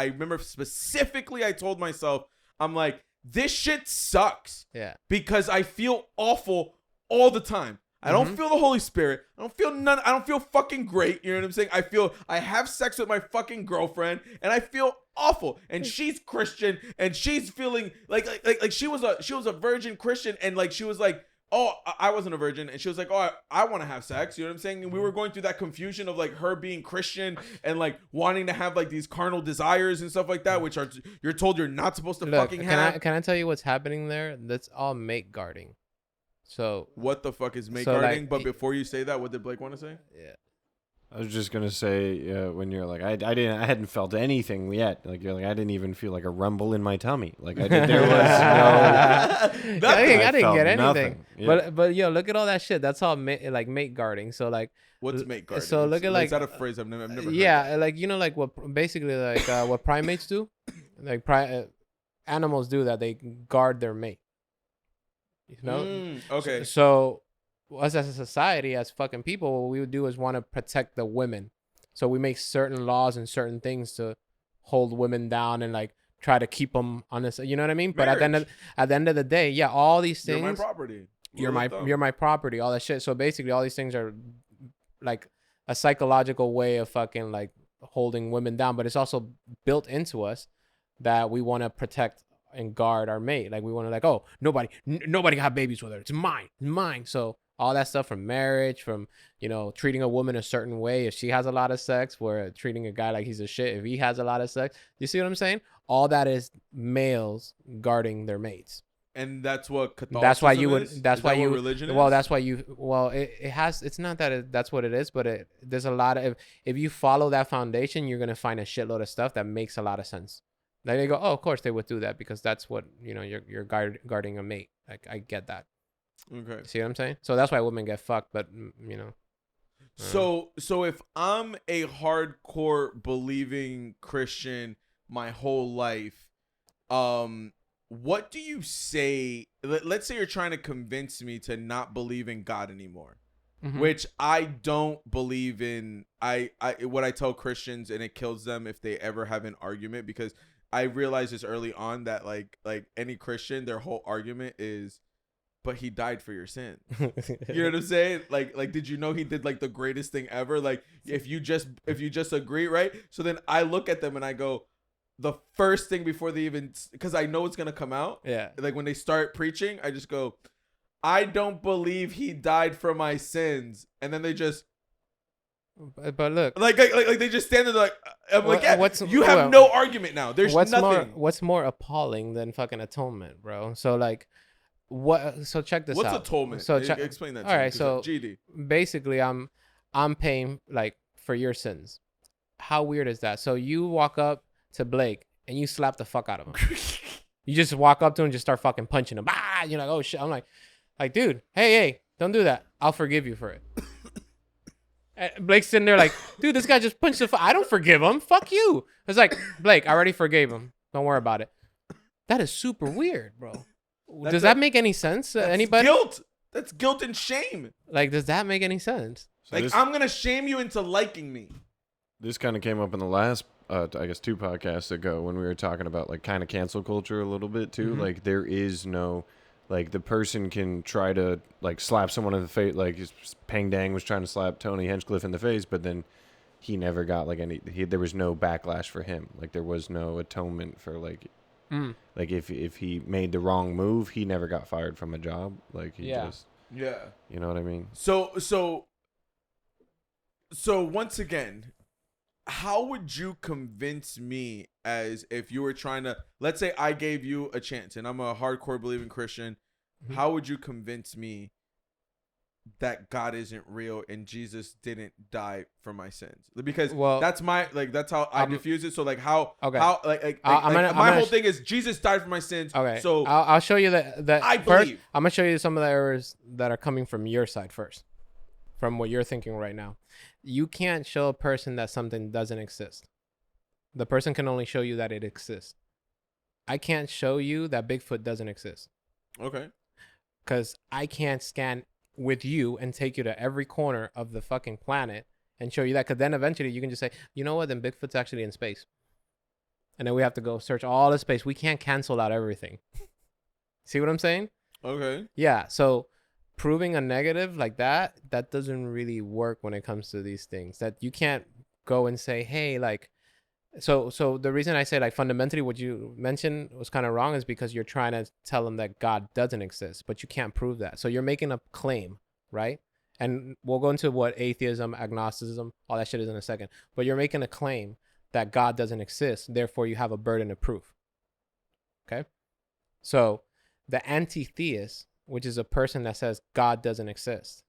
remember specifically I told myself, I'm like, this shit sucks. Yeah. Because I feel awful all the time. I don't feel the Holy Spirit. I don't feel fucking great. You know what I'm saying? I have sex with my fucking girlfriend and I feel awful. And she's Christian and she's feeling like she was a virgin Christian, and like she was like, oh, I wasn't a virgin, and she was like, oh, I want to have sex. You know what I'm saying? And we were going through that confusion of like her being Christian and like wanting to have like these carnal desires and stuff like that, which are you're told you're not supposed to fucking have. Can I tell you what's happening there? That's all mate guarding. So what the fuck is mate guarding? Like, but before you say that, what did Blake want to say? Yeah. I was just gonna say when you're like I hadn't felt anything yet. Like you're like I didn't even feel like a rumble in my tummy. Like there was no. I didn't felt get anything. nothing. Yeah. But yo, look at all that shit. That's all like mate guarding. So like, What's mate guarding? So look at like is that a phrase I've never heard? Yeah, like you know, like what basically like what primates do, like animals do that. They guard their mate. You know. Okay. So us as a society, as fucking people, what we would do is want to protect the women. So we make certain laws and certain things to hold women down and like try to keep them on this. You know what I mean? But at the end of the day, yeah, all these things. You're my property. You're my property. All that shit. So basically, all these things are like a psychological way of fucking like holding women down. But it's also built into us that we want to protect and guard our mate. Like we want to like, oh, nobody can have babies with her. It's mine. So all that stuff from marriage, from, you know, treating a woman a certain way if she has a lot of sex, where treating a guy like he's a shit if he has a lot of sex. You see what I'm saying? All that is males guarding their mates. And that's what Catholicism that's why you would. is? That's Is why that you. what religion is? Well, that's why you. Well, it has. It's not that that's what it is, but there's a lot of. If you follow that foundation, you're gonna find a shitload of stuff that makes a lot of sense. Like they go, oh, of course they would do that because that's what, you know, you're guarding a mate. Like I get that. Okay. See what I'm saying? So that's why women get fucked, but you know. So if I'm a hardcore believing Christian my whole life, what do you say? Let's say you're trying to convince me to not believe in God anymore, which I don't believe in. What I tell Christians, and it kills them if they ever have an argument, because I realized this early on that like any Christian, their whole argument is, but he died for your sin. You know what I'm saying? Like, did you know he did like the greatest thing ever? Like, if you just agree, right? So then I look at them and I go, the first thing before they even, because I know it's gonna come out. Yeah. Like when they start preaching, I just go, I don't believe he died for my sins, and then they just. But look, like they just stand there like, I'm like, yeah, you have well, no argument now. There's nothing. What's more appalling than fucking atonement, bro? So like. So check this out. What's atonement? So explain that. All right, me, so GD. Basically, I'm paying like for your sins. How weird is that? So you walk up to Blake and you slap the fuck out of him. You just walk up to him and just start fucking punching him. Ah, you're like, oh shit. I'm like, dude, hey, don't do that. I'll forgive you for it. And Blake's sitting there like, dude, this guy just punched the. I don't forgive him. Fuck you. It's like, Blake, I already forgave him. Don't worry about it. That is super weird, bro. Does that make any sense? Anybody? Guilt. That's guilt and shame. Like, does that make any sense? So like, I'm gonna shame you into liking me. This kind of came up in the last, I guess, 2 podcasts ago when we were talking about like kind of cancel culture a little bit too. Like, there is no, like, the person can try to like slap someone in the face. Like, Peng Dang was trying to slap Tony Hinchcliffe in the face, but then he never got like there was no backlash for him. Like, there was no atonement for like. Like if he made the wrong move, he never got fired from a job. Like he just you know what I mean? So once again, how would you convince me, as if you were trying to, let's say I gave you a chance and I'm a hardcore believing Christian, how would you convince me that God isn't real and Jesus didn't die for my sins? Because that's how I diffuse it. So like my whole thing is Jesus died for my sins. Okay. So I'll show you that I first. believe. I'm gonna show you some of the errors that are coming from your side first, from what you're thinking right now. You can't show a person that something doesn't exist. The person can only show you that it exists. I can't show you that Bigfoot doesn't exist. Okay. Because I can't scan with you and take you to every corner of the fucking planet and show you that, because then eventually you can just say, you know what, then Bigfoot's actually in space, and then we have to go search all the space. We can't cancel out everything. See what I'm saying? Okay. Yeah. So proving a negative like that doesn't really work when it comes to these things. That you can't go and say, hey, like, so the reason I say like fundamentally what you mentioned was kind of wrong is because you're trying to tell them that God doesn't exist, but you can't prove that. So you're making a claim, right? And we'll go into what atheism, agnosticism, all that shit is in a second. But you're making a claim that God doesn't exist, therefore you have a burden of proof. Okay? So the anti-theist, which is a person that says God doesn't exist,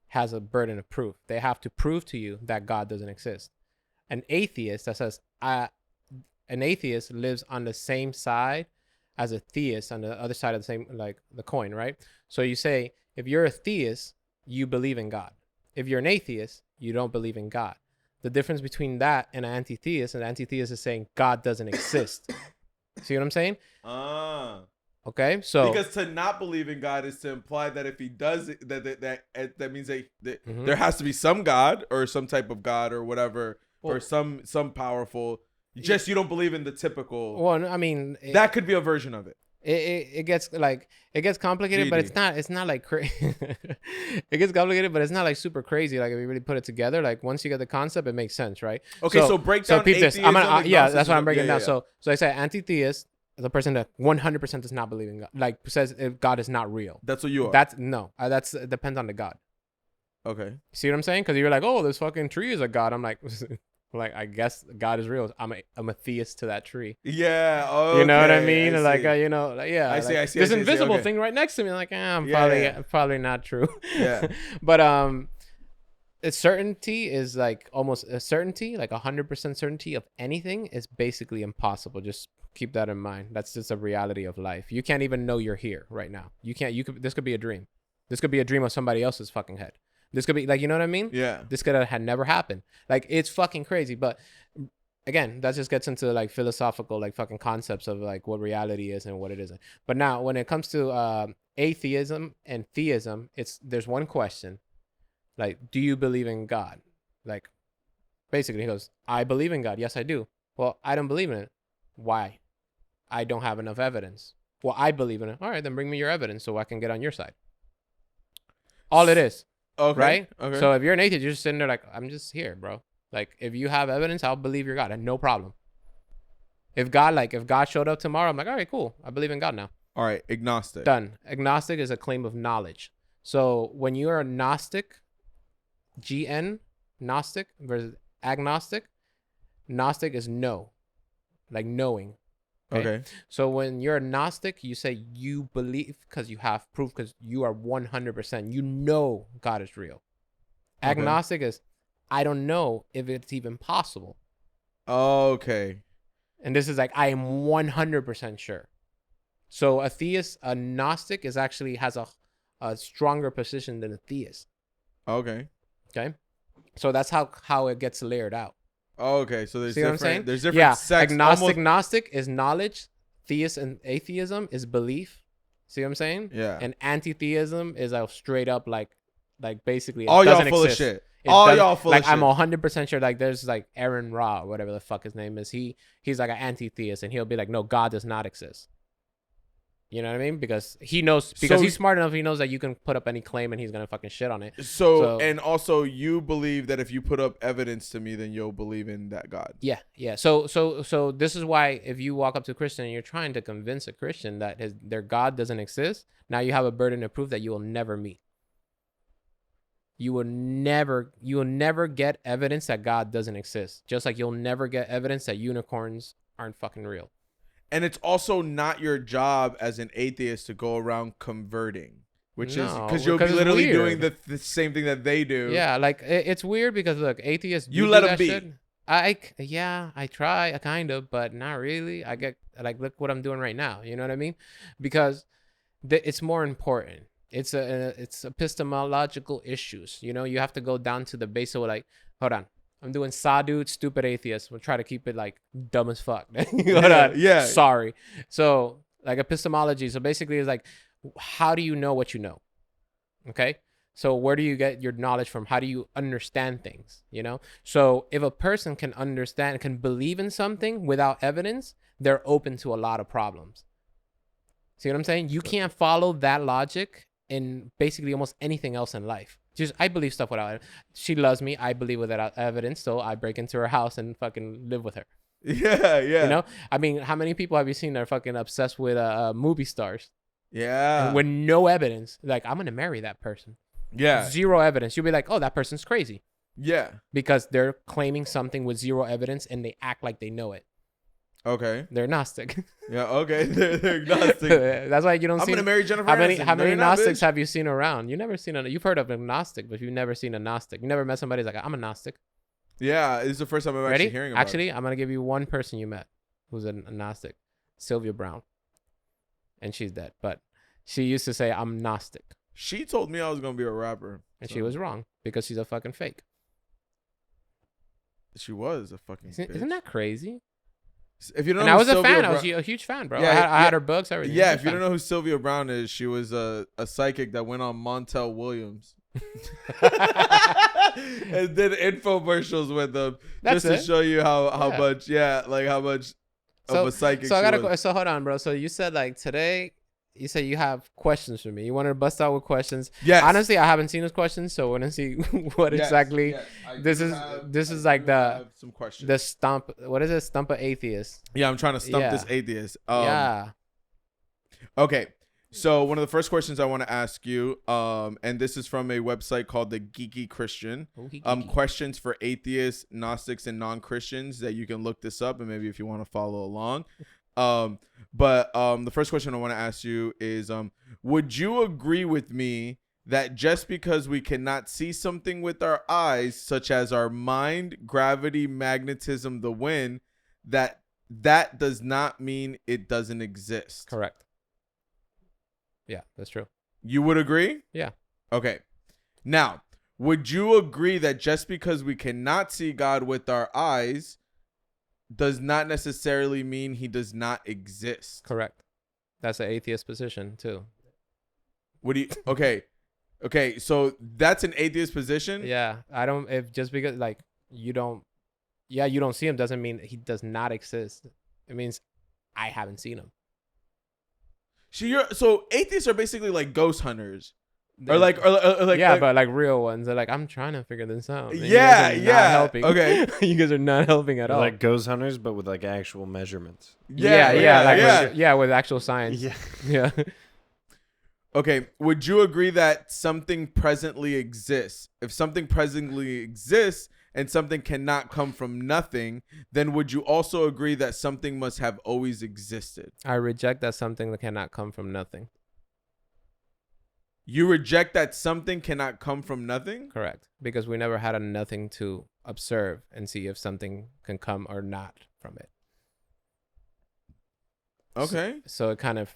has a burden of proof. They have to prove to you that God doesn't exist. An atheist that says, an atheist lives on the same side as a theist on the other side of the same, like the coin, right? So you say, if you're a theist, you believe in God. If you're an atheist, you don't believe in God. The difference between that and an anti-theist is saying God doesn't exist. See what I'm saying? Okay, so because to not believe in God is to imply that if he does that means that Mhm. there has to be some God or some type of God or whatever, or Well- some powerful. Just you don't believe in the typical. well, I mean, That could be a version of it. it gets complicated, but it's not like it gets complicated, but it's not like super crazy. Like if you really put it together, like once you get the concept, it makes sense, right? Okay, so break down peep this. atheism, That's what I'm breaking yeah, down. So I say anti-theist is a person that 100% does not believe in God, like says if God is not real. That's what you are. That's it depends on the God. Okay. See what I'm saying? Because you're like, oh, this fucking tree is a God. I'm like, I guess God is real. I'm a theist to that tree. Yeah. Okay, You know what I mean? I Like, see. yeah. I see. This I see, invisible okay. thing right next to me. Like, I'm Yeah. probably not true. Yeah. But its certainty is like almost a certainty, like 100% certainty of anything is basically impossible. Just keep that in mind. That's just a reality of life. You can't even know you're here right now. You can't. This could be a dream. This could be a dream of somebody else's fucking head. This could be like, you know what I mean? Yeah. This could have had never happened. Like, it's fucking crazy. But again, that just gets into like philosophical, like fucking concepts of like what reality is and what it isn't. But now when it comes to atheism and theism, there's one question. Like, do you believe in God? Like, basically he goes, I believe in God. Yes, I do. Well, I don't believe in it. Why? I don't have enough evidence. Well, I believe in it. All right, then bring me your evidence so I can get on your side. All it is. Okay. Right? Okay. So if you're an atheist, you're just sitting there like, I'm just here, bro. Like, if you have evidence, I'll believe your God. And no problem. If God showed up tomorrow, I'm like, all right, cool. I believe in God now. All right. Agnostic. Done. Agnostic is a claim of knowledge. So when you are a Gnostic, GN, Gnostic versus agnostic, Gnostic is no. Like knowing. Okay. So when you're a Gnostic, you say you believe because you have proof, because you are 100%. You know God is real. Okay. Agnostic is, I don't know if it's even possible. Okay. And this is like, I am 100% sure. So a Gnostic is actually has a stronger position than a theist. Okay. Okay. So that's how it gets layered out. Okay. So there's See what I'm different. saying? There's different Yeah. sects. Agnostic, Gnostic is knowledge. Theist and atheism is belief. See what I'm saying? Yeah. And anti-theism is a straight up like basically it All y'all doesn't full exist. of shit. It All doesn't- y'all full like of shit. I'm 100% sure. Like there's like Aaron Ra, whatever the fuck his name is. He's like an anti-theist, and he'll be like, no, God does not exist. You know what I mean? Because he knows, because So- he's smart enough. He knows that you can put up any claim, and he's gonna fucking shit on it. So and also you believe that if you put up evidence to me, then you'll believe in that God. Yeah, yeah. So this is why if you walk up to a Christian and you're trying to convince a Christian that their God doesn't exist, now you have a burden of proof that you will never meet. You will never get evidence that God doesn't exist. Just like you'll never get evidence that unicorns aren't fucking real. And it's also not your job as an atheist to go around converting, which is No, because you'll be because it's literally doing weird. the same thing that they do. Yeah, like it's weird because look, atheists. You do let 'em that be. shit. I try, kind of, but not really. I get like, look what I'm doing right now. You know what I mean? Because it's more important. It's epistemological issues. You know, you have to go down to the base of like, hold on, I'm doing sadhu, stupid atheist. We'll try to keep it like dumb as fuck. Hold on. yeah. Sorry. So like epistemology. So basically it's like, how do you know what you know? Okay. So where do you get your knowledge from? How do you understand things? You know? So if a person can understand, can believe in something without evidence, they're open to a lot of problems. See what I'm saying? You can't follow that logic in basically almost anything else in life. Just, I believe stuff without it. She loves me. I believe without evidence. So I break into her house and fucking live with her. Yeah. Yeah. You know? I mean, how many people have you seen that are fucking obsessed with movie stars? Yeah. And with no evidence. Like, I'm going to marry that person. Yeah. Zero evidence. You'll be like, oh, that person's crazy. Yeah. Because they're claiming something with zero evidence and they act like they know it. Okay. They're Gnostic. Yeah. Okay. They're agnostic. That's why you don't I'm see. gonna marry Jennifer How many Aniston. how No, many you're not, Gnostics bitch. have you seen around? You've heard of a Gnostic, but you've never seen a Gnostic. You never met somebody who's like, I'm a Gnostic. Yeah, this is the first time I'm actually Ready? hearing about Actually, I'm gonna give you one person you met who's a Gnostic, Sylvia Brown, and she's dead. But she used to say, I'm Gnostic, it. She told me I was gonna be a rapper, and so she was wrong because she's a fucking fake. She was a fucking. Isn't that crazy? If you don't And know I who was a Sylvia fan. I Brown- was a huge fan, bro. Yeah, I had yeah. her books, everything. Yeah, Huge if you fan. don't know who Sylvia Brown is, she was a psychic that went on Montel Williams and did infomercials with them That's just to it? show you how Yeah. much, how much of a psychic So I she gotta. was. So hold on, bro. So you said like today, you said you have questions for me. You wanted to bust out with questions. Yes. Honestly, I haven't seen those questions, so we're gonna see what Yes, exactly. yes, I this do is- have- this I is like do the- have some questions. The stump. What is it? Stump of atheist. Yeah, I'm trying to stump Yeah. this atheist. Yeah. Okay. So one of the first questions I want to ask you, and this is from a website called the Geeky Christian. Questions for atheists, Gnostics, and non-Christians that you can look this up, and maybe if you want to follow along. But the first question I want to ask you is, would you agree with me that just because we cannot see something with our eyes, such as our mind, gravity, magnetism, the wind, that does not mean it doesn't exist? Correct. Yeah, that's true. You would agree? Yeah. Okay. Now, would you agree that just because we cannot see God with our eyes does not necessarily mean he does not exist? Correct. That's an atheist position too. What do you Okay, so that's an atheist position? Yeah, I don't. If just because like you don't see him doesn't mean he does not exist. It means I haven't seen him. So atheists are basically like ghost hunters. Or like But like real ones. They're like, I'm trying to figure this out. And you Yeah, guys are not yeah. helping. Okay. You guys are not helping at They're all. like ghost hunters, but with like actual measurements. With actual science. Yeah. Yeah. Okay, would you agree that something presently exists? If something presently exists and something cannot come from nothing, then would you also agree that something must have always existed? I reject that something that cannot come from nothing. You reject that something cannot come from nothing? Correct. Because we never had a nothing to observe and see if something can come or not from it. Okay. So it kind of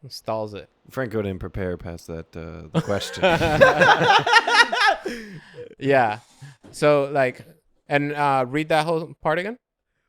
stalls it. Franco didn't prepare past that the question. Yeah. So like, and read that whole part again.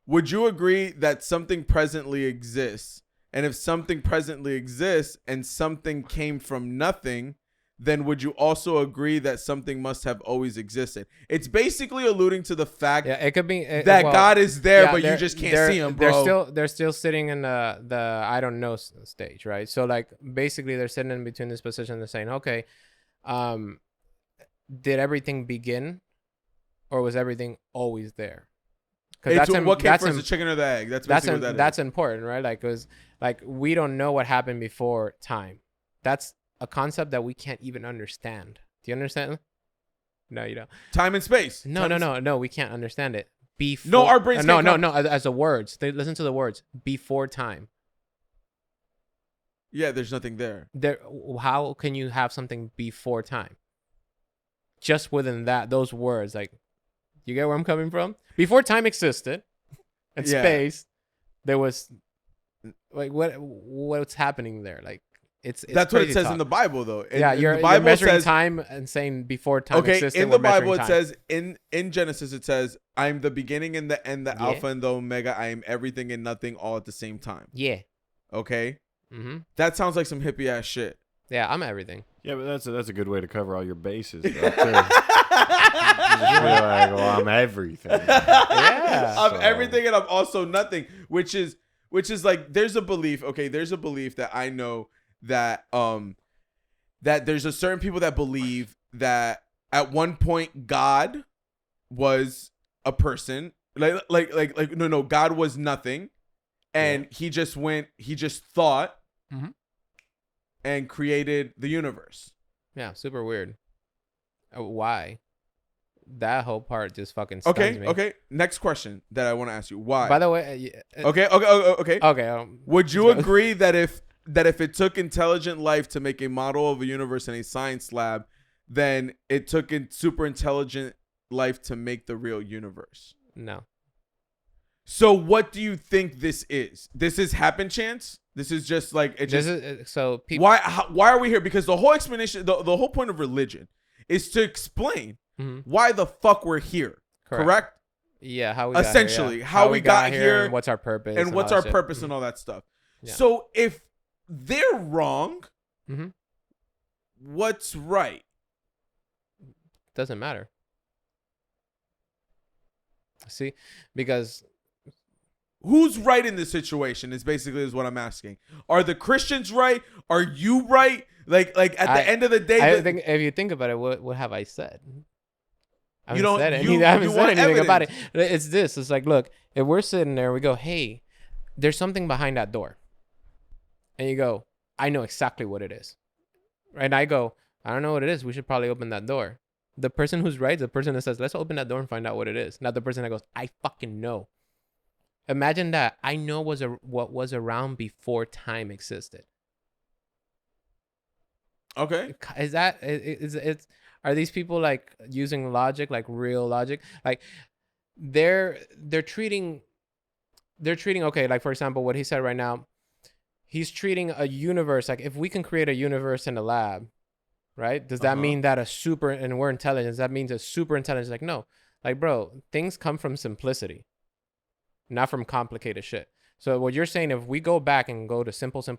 Would you agree that something presently exists? And if something presently exists and something came from nothing, then would you also agree that something must have always existed? It's basically alluding to the fact It could be that well, God is there, yeah, but you just can't see him, bro. They're still sitting in the I don't know stage, right? So like basically they're sitting in between this position. They're saying, okay, did everything begin, or was everything always there? It's what came first, the chicken or the egg? That's basically what that's is. important, right? Like, cause like we don't know what happened before time. That's a concept that we can't even understand. Do you understand? No, you don't. Time and space. No. We can't understand it. Before. No, our brains. No. As the words, they listen to the words. Before time. Yeah, there's nothing there. How can you have something before time? Just within those words, like, you get where I'm coming from? Before time existed, and space, there was, like, what's happening there? Like, it's that's what it says talk. in the Bible, though. You're measuring time and saying before time existed. In the Bible it says in Genesis it says, "I'm the beginning and the end, the Alpha and the Omega. I am everything and nothing, all at the same time." Yeah. Okay. Mm-hmm. That sounds like some hippie ass shit. Yeah, I'm everything. Yeah, but that's a good way to cover all your bases. Though, too. Just be like, well, I'm everything. Yeah. I'm everything and I'm also nothing, which is like there's a belief that I know that that there's a certain people that believe that at one point God was a person. No, God was nothing. And he just thought and created the universe. Yeah, super weird. Why? that whole part just fucking stuns Okay, me. okay. Next question that I want to ask you. Why? By the way, Okay. okay. Would you let's go. agree that if it took intelligent life to make a model of a universe in a science lab, then it took in super intelligent life to make the real universe? No. So what do you think this is? This is happen chance? This is just like it just So people. why are we here? Because the whole explanation, the whole point of religion is to explain why the fuck we're here. Correct? Yeah, how we essentially got here, yeah. how we got here and what's our purpose and what's our purpose and all that stuff. Yeah. So if they're wrong, Mhm. what's right? Doesn't matter. See, because Who's right in this situation is what I'm asking. Are the Christians right? Are you right? Like at the end of the day, I think if you think about it, what have I said? I You haven't don't- said you- anything, I haven't you said want anything about it. evidence. It's this. It's like, look, if we're sitting there, we go, hey, there's something behind that door. And you go, I know exactly what it is. And I go, I don't know what it is. We should probably open that door. The person who's right, the person that says, let's open that door and find out what it is. Not the person that goes, I fucking know. Imagine that. I know what was around before time existed. okay. Is that it's are these people like using logic, like real logic? Like they're treating okay, like for example, what he said right now, he's treating a universe like if we can create a universe in a lab, right? Does that mean that we're intelligent? Does that mean a super intelligence? Like no. Like bro, things come from simplicity, not from complicated shit. So what you're saying, if we go back and go to simple, down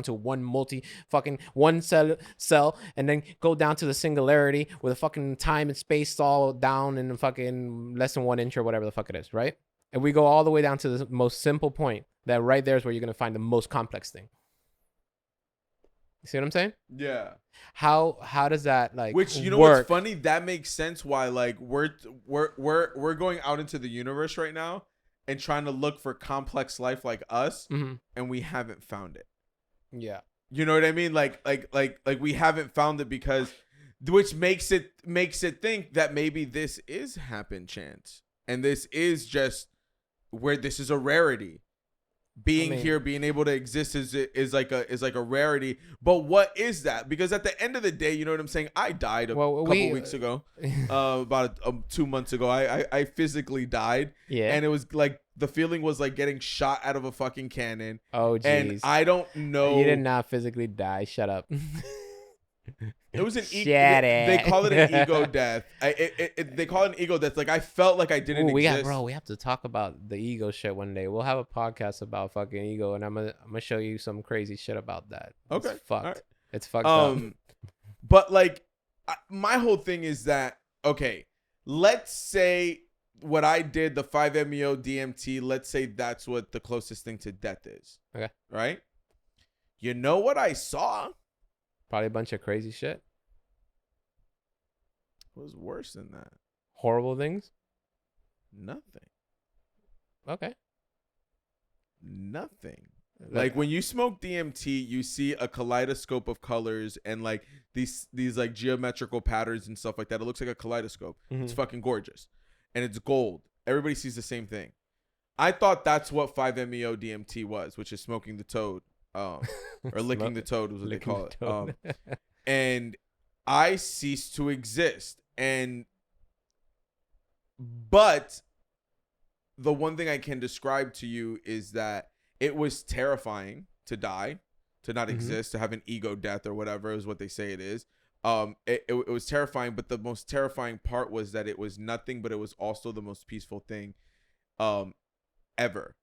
to one cell, and then go down to the singularity with a fucking time and space all down in fucking less than 1 inch or whatever the fuck it is, right? And we go all the way down to the most simple point, that right there is where you're going to find the most complex thing. You see what I'm saying? Yeah. How does that like Which you know work? what's funny? That makes sense why like we're going out into the universe right now and trying to look for complex life like us, and we haven't found it. Yeah. You know what I mean? Like we haven't found it because, which makes it think that maybe this is happen chance, and this is just where this is a rarity. Being here, being able to exist is like a rarity. But what is that? Because at the end of the day, you know what I'm saying? I died a couple weeks ago, about 2 months ago. I physically died. Yeah. And it was like the feeling was like getting shot out of a fucking cannon. Oh, jeez. And I don't know. You did not physically die. Shut up. It was an ego. Shut They it. call it an ego death. They call it an ego death. Like I felt like I didn't exist. We have to talk about the ego shit one day. We'll have a podcast about fucking ego, and I'm gonna show you some crazy shit about that. Okay. It's fucked. Right. It's fucked up. But like, my whole thing is that okay, let's say what I did, the 5-MeO DMT. Let's say that's what the closest thing to death is. Okay. Right. You know what I saw? Probably a bunch of crazy shit. It was worse than that. Horrible things. Nothing. Okay. Nothing. Like when you smoke DMT, you see a kaleidoscope of colors and like these like geometrical patterns and stuff like that. It looks like a kaleidoscope. It's fucking gorgeous. And it's gold. Everybody sees the same thing. I thought that's what 5-MeO DMT was, which is smoking the toad. Or licking the toad was what they call it. And I ceased to exist. But the one thing I can describe to you is that it was terrifying to die, to not exist, to have an ego death or whatever is what they say it is. It was terrifying, but the most terrifying part was that it was nothing, but it was also the most peaceful thing ever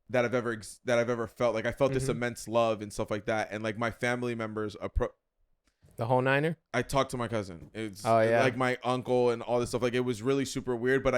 that I've ever felt. Like I felt this immense love and stuff like that, and like my family members the whole niner. I talked to my cousin. It's yeah. like my uncle and all this stuff. Like it was really super weird, but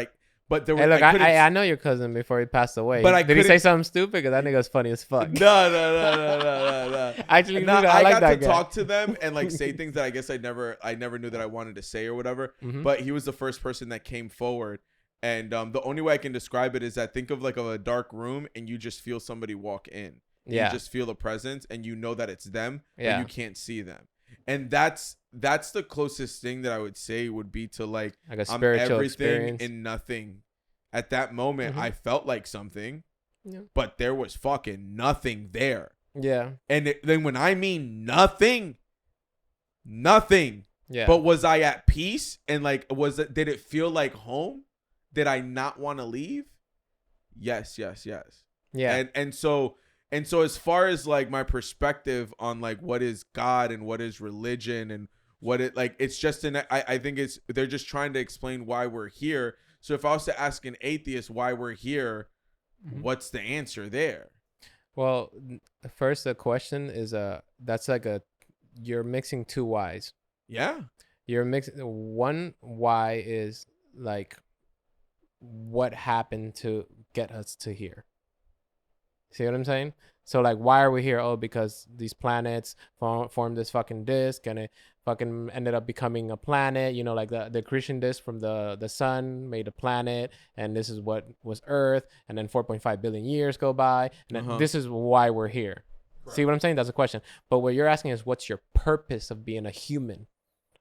there was. Hey, look, I know your cousin before he passed away. But did he say something stupid? Because that nigga's funny as fuck. No. Actually, No, I like got that to guy. talk to them and like say things that I guess I never knew that I wanted to say or whatever. But he was the first person that came forward. And the only way I can describe it is that think of like a dark room and you just feel somebody walk in. Yeah. You just feel a presence and you know that it's them, Yeah. but you can't see them. And that's the closest thing that I would say would be to like Like a I'm spiritual everything experience. and nothing. At that moment, Mhm. I felt like something, Yeah. but there was fucking nothing there. Yeah. And then when I mean nothing, Yeah. but was I at peace? And like, did it feel like home? Did I not want to leave? Yes. Yeah. And so as far as like my perspective on like what is God and what is religion and what it like, it's just I think they're just trying to explain why we're here. So if I was to ask an atheist why we're here, Mhm. what's the answer there? Well, first the question is that's like you're mixing two whys. Yeah. You're mixing one why is like what happened to get us to here. See what I'm saying? So like, why are we here? Oh, because these planets formed this fucking disk, and it fucking ended up becoming a planet. You know, like the accretion disk from the sun made a planet, and this is what was Earth. And then 4.5 billion years go by, and then this is why we're here. Correct. See what I'm saying? That's a question. But what you're asking is, what's your purpose of being a human?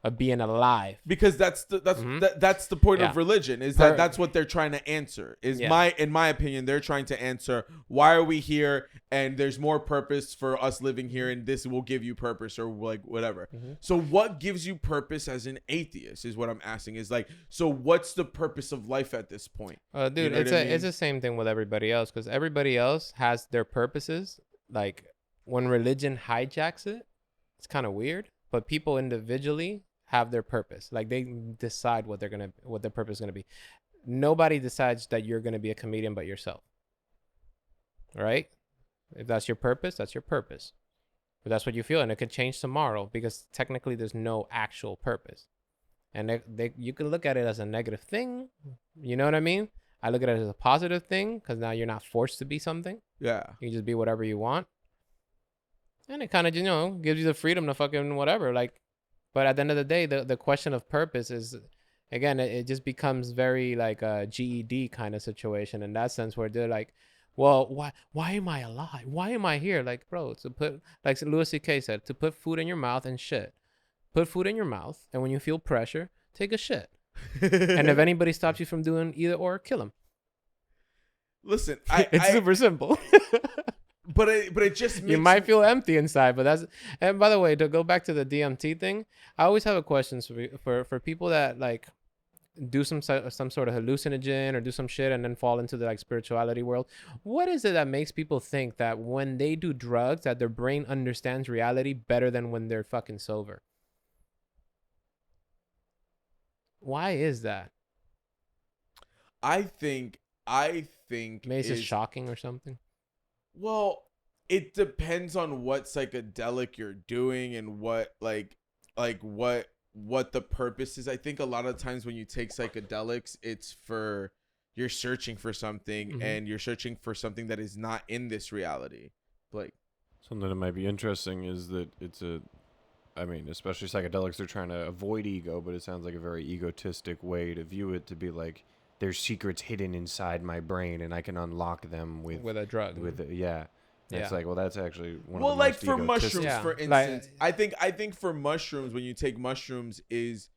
Of being alive, because that's the point of religion, is that that's what they're trying to answer. In my opinion, they're trying to answer, why are we here, and there's more purpose for us living here, and this will give you purpose, or like whatever. So what gives you purpose as an atheist is what I'm asking. Is like, so what's the purpose of life at this point? Dude, you know it's the same thing with everybody else, because everybody else has their purposes. Like when religion hijacks it, it's kind of weird, but people individually have their purpose. Like they decide what their purpose is gonna be. Nobody decides that you're gonna be a comedian but yourself. Right? If that's your purpose, that's your purpose. But that's what you feel, and it could change tomorrow because technically there's no actual purpose. And you can look at it as a negative thing. You know what I mean? I look at it as a positive thing because now you're not forced to be something. Yeah. You can just be whatever you want. And it kind of, gives you the freedom to fucking whatever. Like, but at the end of the day, the question of purpose is, again, it just becomes very like a GED kind of situation in that sense, where they're like, well, why am I alive? Why am I here? Like, bro, to put, like Louis C.K. said, to put food in your mouth and shit. Put food in your mouth, and when you feel pressure, take a shit. And if anybody stops you from doing either or, kill them. Listen, it's super simple. But it just makes you might feel empty inside, but that's. And by the way, to go back to the DMT thing, I always have a question for people that like do some sort of hallucinogen or do some shit and then fall into the like spirituality world. What is it that makes people think that when they do drugs that their brain understands reality better than when they're fucking sober? Why is that? I think Maybe it's just shocking or something. Well, it depends on what psychedelic you're doing and what what the purpose is. I think a lot of times when you take psychedelics, you're searching for something, and you're searching for something that is not in this reality. Like, something that might be interesting is that especially psychedelics, they're trying to avoid ego, but it sounds like a very egotistic way to view it, to be like, there's secrets hidden inside my brain and I can unlock them with a drug. It's like, well, that's actually one well, of the like most for egotistic. mushrooms, for instance, I think for mushrooms, when you take mushrooms, is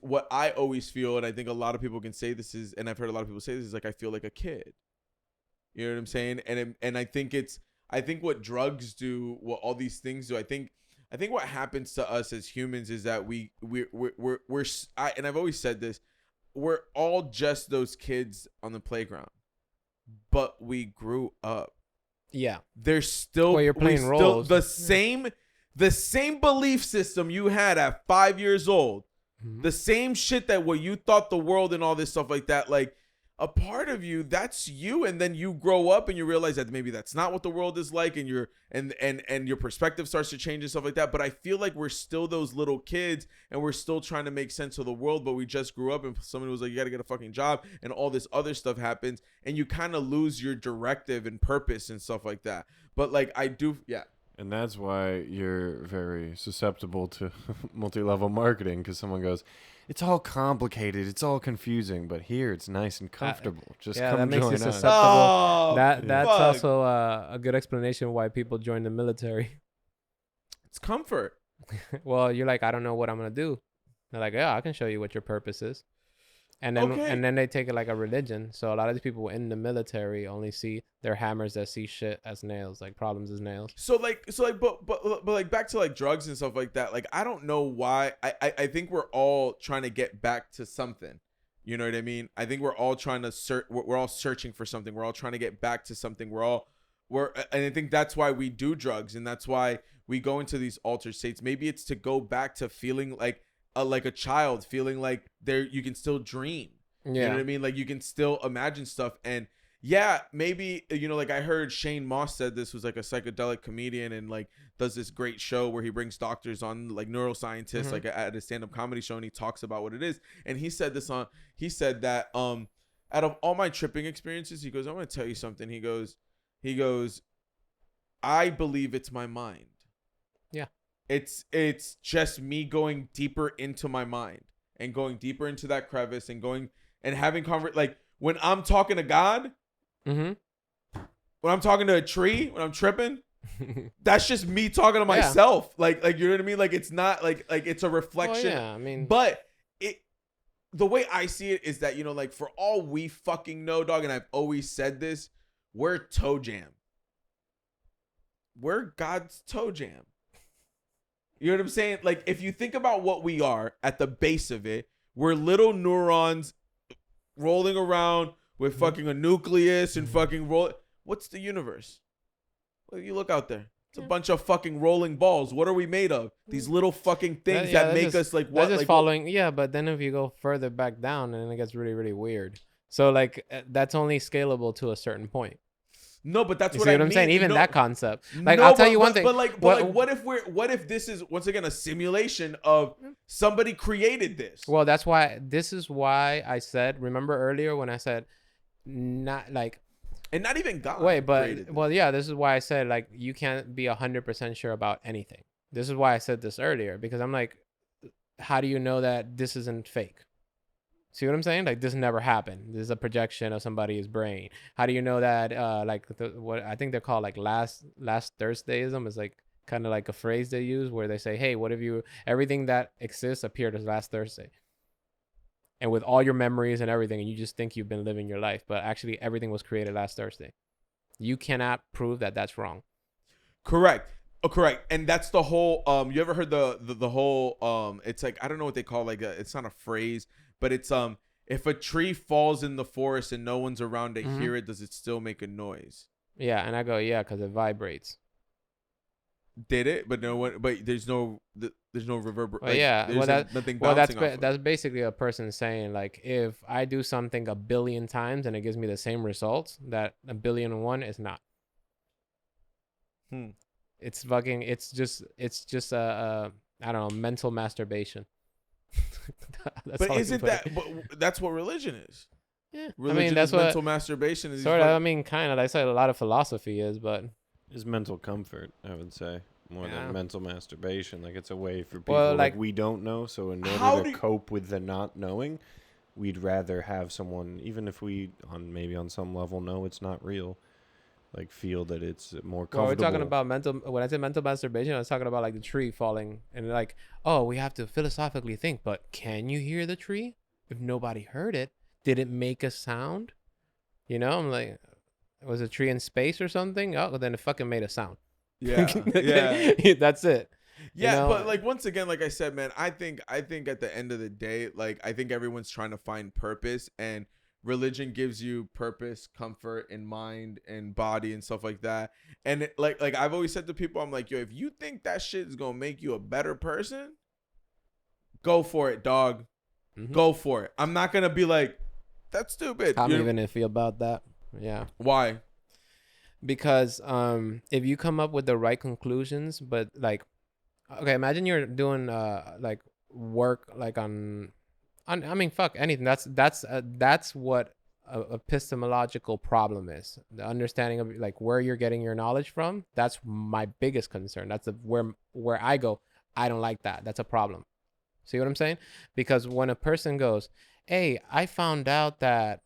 what I always feel, and I think a lot of people can say this is, and I've heard a lot of people say this, is like, I feel like a kid. You know what I'm saying? And I think what drugs do, what all these things do, I think what happens to us as humans is that and I've always said this, we're all just those kids on the playground, but we grew up. Yeah. There's still, well, you're playing roles. The same belief system you had at 5 years old, the same shit that where you thought the world and all this stuff like that, like a part of you, that's you. And then you grow up and you realize that maybe that's not what the world is like, and your perspective starts to change and stuff like that. But I feel like we're still those little kids and we're still trying to make sense of the world, but we just grew up and somebody was like, you got to get a fucking job, and all this other stuff happens, and you kind of lose your directive and purpose and stuff like that. But like, I do. Yeah. And that's why you're very susceptible to multi-level marketing, because someone goes, it's all complicated, it's all confusing, but here it's nice and comfortable. Just come that makes join you us. susceptible. Oh, That's fuck. also a good explanation why people join the military. It's comfort. Well, you're like, I don't know what I'm gonna do. They're like, yeah, I can show you what your purpose is. Okay. And then they take it like a religion. So a lot of these people in the military only see their hammers that see shit as nails, like problems as nails. But like back to like drugs and stuff like that. Like I don't know why. I think we're all trying to get back to something. You know what I mean? I think we're all trying to search. We're all searching for something. We're all trying to get back to something. And I think that's why we do drugs, and that's why we go into these altered states. Maybe it's to go back to feeling like a child, feeling like there you can still dream. Yeah. You know what I mean? Like you can still imagine stuff. And yeah, maybe, like I heard Shane Moss said this was like a psychedelic comedian and like does this great show where he brings doctors on, like neuroscientists, like at a stand-up comedy show, and he talks about what it is. And he said that out of all my tripping experiences, he goes, I want to tell you something. He goes, I believe it's my mind. Yeah. It's just me going deeper into my mind and going deeper into that crevice and going and having like when I'm talking to God, when I'm talking to a tree, when I'm tripping, that's just me talking to myself. Like you know what I mean? Like it's not like it's a reflection. Well, yeah, I mean, but the way I see it is that, like for all we fucking know, dog, and I've always said this, we're toe jam. We're God's toe jam. You know what I'm saying? Like, if you think about what we are at the base of it, we're little neurons rolling around with fucking a nucleus and fucking roll. What's the universe? Well, you look out there. It's a bunch of fucking rolling balls. What are we made of? These little fucking things that make us like what? That's just like following. Yeah, but then if you go further back down, and it gets really, really weird. So like that's only scalable to a certain point. No, but that's You what see I what I'm mean. saying? Even No, that concept. Like no, I'll tell you one thing. But what if this is once again a simulation of somebody created this? Well, this is why I said, remember earlier when I said not like and not even God. wait, but created this. well, yeah, this is why I said like you can't be 100% sure about anything. This is why I said this earlier, because I'm like, how do you know that this isn't fake? See what I'm saying? Like this never happened. This is a projection of somebody's brain. How do you know that? Like what I think they're called like last Thursdayism is like kind of like a phrase they use where they say, "Hey, what if everything that exists appeared as last Thursday?" And with all your memories and everything, and you just think you've been living your life, but actually everything was created last Thursday. You cannot prove that that's wrong. Correct. Oh, correct. And that's the whole. You ever heard the whole? It's like I don't know what they call like it's not a phrase. But it's if a tree falls in the forest and no one's around to hear it, does it still make a noise? Yeah, and I go, yeah, because it vibrates. Did it? But no one. But there's no reverber. Well, yeah, nothing. That's basically a person saying like, if I do something 1 billion times and it gives me the same results, that 1,000,000,001 is not. It's fucking. It's just a I don't know, mental masturbation. But isn't that? But that's what religion is. Yeah, religion I mean that's is what mental masturbation is. Sort of. I mean, kind of. That's what a lot of philosophy is, but is mental comfort. I would say more than mental masturbation. Like it's a way for people like we don't know. So in order to cope with the not knowing, we'd rather have someone, even if we on some level know it's not real, like feel that it's more comfortable. Well, we're talking about when I say mental masturbation, I was talking about like the tree falling and like, oh, we have to philosophically think, but can you hear the tree? If nobody heard it, did it make a sound? You know, I'm like, was a tree in space or something? Oh, well, then it fucking made a sound. Yeah. Yeah. That's it. Yeah, you know? But like once again, like I said, man, I think at the end of the day, like I think everyone's trying to find purpose, and religion gives you purpose, comfort in mind and body and stuff like that. And like I've always said to people, I'm like, yo, if you think that shit is gonna make you a better person, go for it, dog. Go for it. I'm not gonna be like, that's stupid. How even iffy about that. Yeah. Why? Because if you come up with the right conclusions, but like, okay, imagine you're doing like work like on I mean, fuck anything. That's what a epistemological problem is. The understanding of like where you're getting your knowledge from. That's my biggest concern. That's where I go, I don't like that. That's a problem. See what I'm saying? Because when a person goes, hey, I found out that,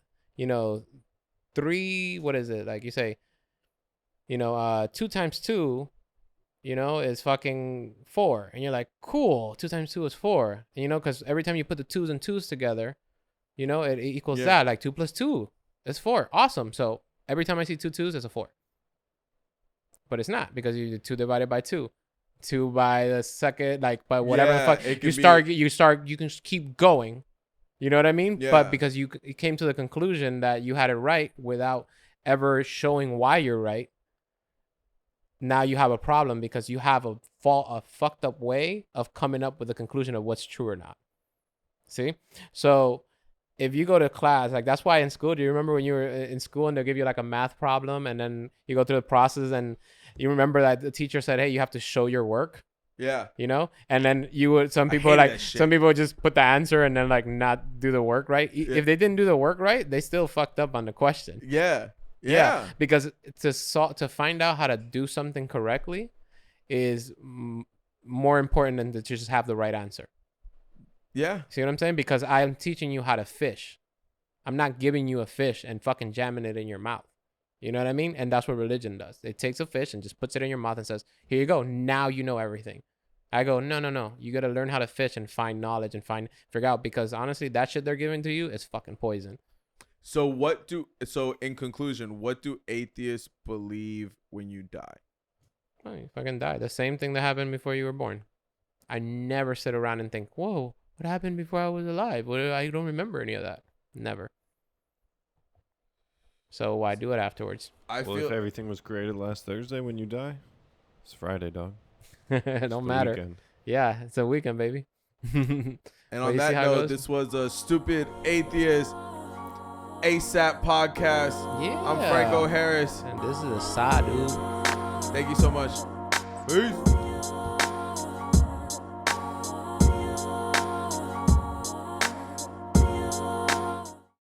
3, what is it? Like you say, 2 times 2 is fucking 4. And you're like, cool, 2 times 2 is 4. And, because every time you put the 2s and 2s together, it equals that. Like 2 plus 2 is 4. Awesome. So every time I see 2 2s, it's a 4. But it's not, because you do 2 divided by 2. 2 by the second, like, by whatever the fuck. You can just keep going. You know what I mean? Yeah. But because you came to the conclusion that you had it right without ever showing why you're right, now you have a problem, because you have a fucked up way of coming up with the conclusion of what's true or not. See? So if you go to class, like, that's why in school, do you remember when you were in school and they'll give you like a math problem, and then you go through the process, and you remember that the teacher said, hey, you have to show your work? Yeah. And then some people would just put the answer and then like not do the work right. Yeah. If they didn't do the work right, they still fucked up on the question. Yeah. Because to find out how to do something correctly is more important than to just have the right answer. Yeah. See what I'm saying? Because I'm teaching you how to fish. I'm not giving you a fish and fucking jamming it in your mouth. You know what I mean? And that's what religion does. It takes a fish and just puts it in your mouth and says, here you go. Now you know everything. I go, no. You got to learn how to fish and find knowledge and figure out, because honestly, that shit they're giving to you is fucking poison. So in conclusion, what do atheists believe when you die? Oh, you fucking die. The same thing that happened before you were born. I never sit around and think, whoa, what happened before I was alive? I don't remember any of that. Never. So why do it afterwards? If everything was created last Thursday when you die, it's Friday, dog. It don't matter. Weekend. Yeah, it's a weekend, baby. And on that note, this was a Stupid Atheist ASAP podcast. Yeah. I'm Franco Harris. And this is ASAPod, dude. Thank you so much. Peace.